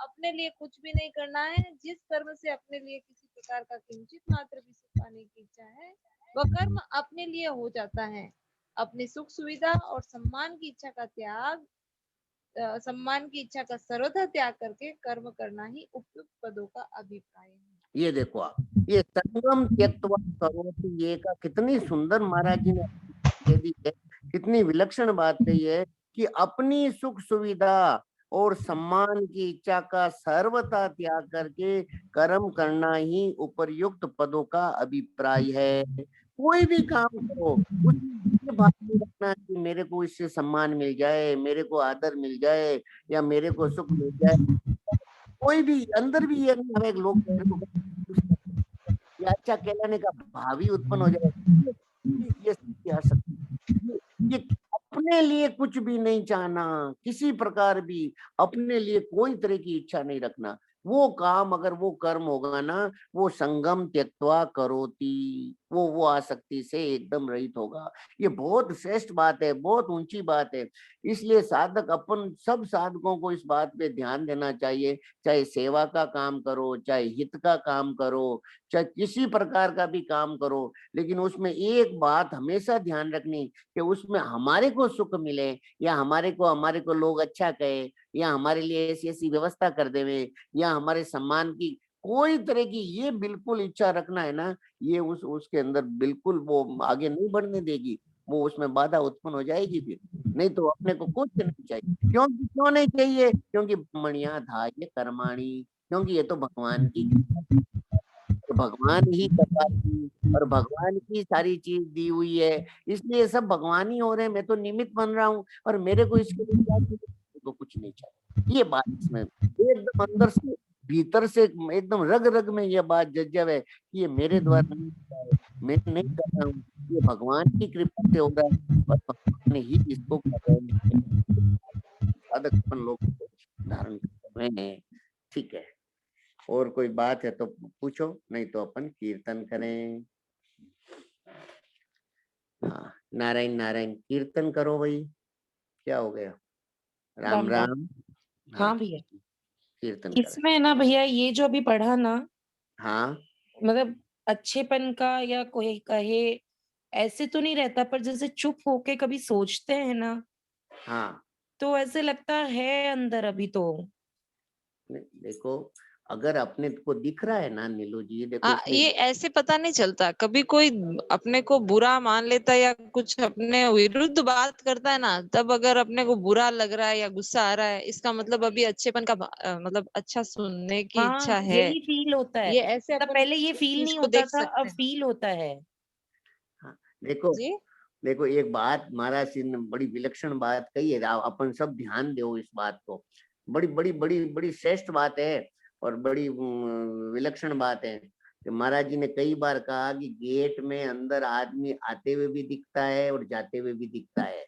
अपने लिए कुछ भी नहीं करना है। जिस कर्म से अपने लिए किसी प्रकार का किंचित मात्र भी सुख पाने की इच्छा है, वह कर्म अपने लिए हो जाता है। अपनी सुख सुविधा और सम्मान की इच्छा का सर्वथा त्याग करके कर्म करना ही उपयुक्त पदों का अभिप्राय है। ये देखो आप, ये संगम त्यक्त्वा करोति ये का कितनी सुंदर महाराज जी ने कह दी है, कितनी विलक्षण बात कही है कि अपनी सुख सुविधा और सम्मान की इच्छा का सर्वथा त्याग करके कर्म करना ही उपयुक्त पदों का अभिप्राय है। कोई भी काम करो उसमें ये भाव नहीं रखना कि मेरे को इससे सम्मान मिल जाए, मेरे को आदर मिल जाए या मेरे को सुख मिल जाए। कोई भी अंदर भी ये नहीं हमें लोग मेरे को या अच्छा कहलाने का भाव ही उत्पन्न हो जाए। ये सबकी आसक्ति, ये अपने लिए कुछ भी नहीं चाहना, किसी प्रकार भी अपने लिए कोई तरह की इच्छा नहीं रखना। वो काम अगर वो कर्म होगा ना, वो संगम त्यक्त्वा करोति, वो आसक्ति से एकदम रहित होगा। ये बहुत श्रेष्ठ बात है, बहुत ऊंची बात है। इसलिए साधक अपन सब साधकों को इस बात पे ध्यान देना चाहिए। चाहे सेवा का काम करो, चाहे हित का काम करो, चाहे किसी प्रकार का भी काम करो, लेकिन उसमें एक बात हमेशा ध्यान रखनी कि उसमें हमारे को सुख मिले या हमारे को लोग अच्छा कहे या हमारे लिए ऐसी ऐसी व्यवस्था कर देवे या हमारे सम्मान की कोई तरह की ये बिल्कुल इच्छा रखना है ना, ये उसके अंदर बिल्कुल वो आगे नहीं बढ़ने देगी। वो उसमें बाधा उत्पन्न हो जाएगी फिर। नहीं तो अपने को कुछ नहीं चाहिए। क्यों नहीं चाहिए? क्योंकि मणिया था ये कर्माणी, क्योंकि ये तो भगवान की, तो भगवान ही करवाती और भगवान की सारी चीज दी हुई है, इसलिए सब भगवान ही हो रहे हैं। मैं तो निमित्त बन रहा हूँ और मेरे को इसके लिए क्या चाहिए? तो कुछ नहीं चाहिए। ये बात इसमें एकदम अंदर से भीतर से एकदम रग रग में ये बात जज्जब है कि ये मेरे द्वारा नहीं होता है, मैं नहीं कर रहा हूँ, ये भगवान की कृपा से हो रहा है और भगवान ही इसको कर रहे हैं। साधक अपन लोग धारण कर रहे हैं। ठीक है, और कोई बात है तो पूछो, नहीं तो अपन कीर्तन करें। हाँ, नारायण नारायण कीर्तन करो भाई। क्या हो गया? राम राम। हाँ भैया, कीर्तन करें। इसमें ना भैया ये जो अभी पढ़ा ना, हाँ मतलब अच्छेपन का या कोई कहे ऐसे तो नहीं रहता, पर जैसे चुप होके कभी सोचते हैं ना, हाँ, तो ऐसे लगता है अंदर अभी तो। देखो अगर अपने को दिख रहा है ना नीलू जी, देखो हाँ, इसमें ये ऐसे पता नहीं चलता। कभी कोई अपने को बुरा मान लेता है या कुछ अपने विरुद्ध बात करता है ना, तब अगर अपने को बुरा लग रहा है या गुस्सा आ रहा है, इसका मतलब अभी अच्छेपन का मतलब अच्छा सुनने की हाँ, इच्छा है। यही फील होता है। ये ऐसे मतलब अपन पहले ये इस फील चीज नहीं को होता देख था, सकते अब हैं। फील होता है। हाँ, देखो जी देखो एक बात महाराज जी ने बड़ी विलक्षण बात कही है, अपन सब ध्यान दो इस बात को। बड़ी बड़ी बड़ी बड़ी श्रेष्ठ बात है और बड़ी विलक्षण बात है कि महाराज जी ने कई बार कहा कि गेट में अंदर आदमी आते हुए भी दिखता है और जाते हुए भी दिखता है।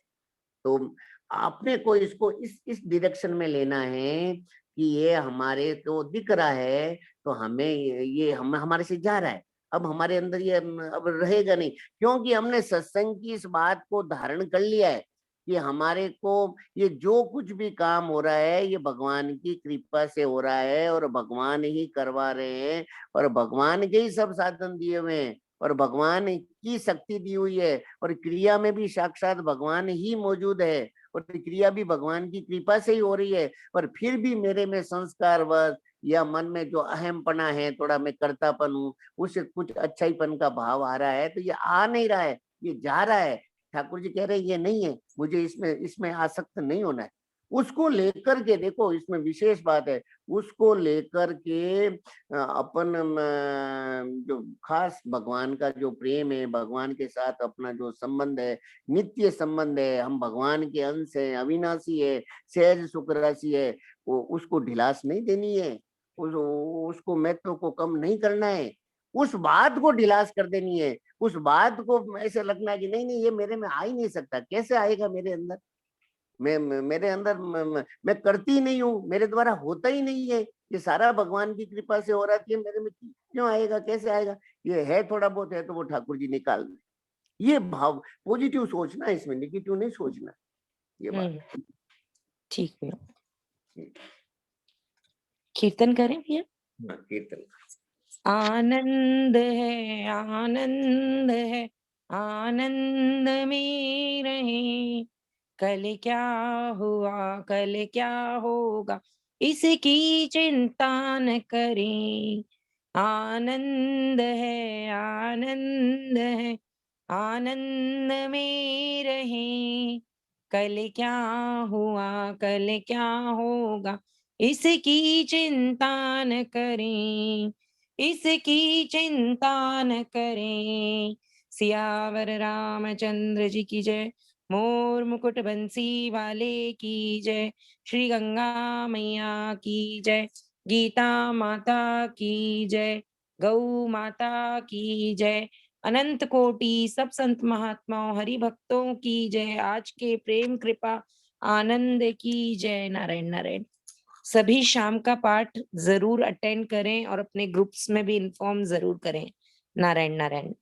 तो आपने को इसको इस डायरेक्शन में लेना है कि ये हमारे को दिख रहा है तो हमें ये हम हमारे से जा रहा है। अब हमारे अंदर ये अब रहेगा नहीं, क्योंकि हमने सत्संग की इस बात को धारण कर लिया है कि हमारे को ये जो कुछ भी काम हो रहा है ये भगवान की कृपा से हो रहा है और भगवान ही करवा रहे हैं और भगवान के ही सब साधन दिए हुए हैं और भगवान की शक्ति दी हुई है और क्रिया में भी साक्षात भगवान ही मौजूद है और क्रिया भी भगवान की कृपा से ही हो रही है। पर फिर भी मेरे में संस्कारवश या मन में जो अहमपना है, थोड़ा मैं करतापन हूँ, उससे कुछ अच्छाईपन का भाव आ रहा है, तो ये आ नहीं रहा है, ये जा रहा है। ठाकुर जी कह रहे हैं ये नहीं है, मुझे इसमें आसक्त नहीं होना है। उसको लेकर के देखो, इसमें विशेष बात है, उसको लेकर के अपन जो खास भगवान का जो प्रेम है, भगवान के साथ अपना जो संबंध है, नित्य संबंध है, हम भगवान के अंश है, अविनाशी है, सहज सुख राशि है, वो उसको ढिलास नहीं देनी है, उसको महत्व को कम नहीं करना है, उस बात को ढिलास कर देनी है, उस बात को ऐसे लगना है कि नहीं नहीं ये मेरे में आ ही नहीं सकता, कैसे आएगा मेरे अंदर, मेरे अंदर मैं करती ही नहीं हूँ, मेरे द्वारा होता ही नहीं है, ये सारा भगवान की कृपा से हो रहा है, मेरे में क्यों आएगा, कैसे आएगा, ये है थोड़ा बहुत है तो वो ठाकुर जी निकाल दें। ये भाव पॉजिटिव सोचना है, इसमें नेगेटिव नहीं सोचना, ये बात ठीक है। कीर्तन करें भैया? कीर्तन। आनंद है आनंद है आनंद में रहे, कल क्या हुआ कल क्या होगा इसकी चिंता न करें। आनंद है आनंद में रहे, कल क्या हुआ कल क्या होगा इसकी चिंता न करें, इसकी चिंता न करें। सियावर रामचंद्र जी की जय, मोर मुकुट बंसी वाले की जय, श्री गंगा मैया की जय, गीता माता की जय, गौ माता की जय, अनंत कोटि सब संत महात्माओं हरि भक्तों की जय, आज के प्रेम कृपा आनंद की जय। नारायण नारायण। सभी शाम का पाठ जरूर अटेंड करें और अपने ग्रुप्स में भी इन्फॉर्म जरूर करें। नारायण नारायण।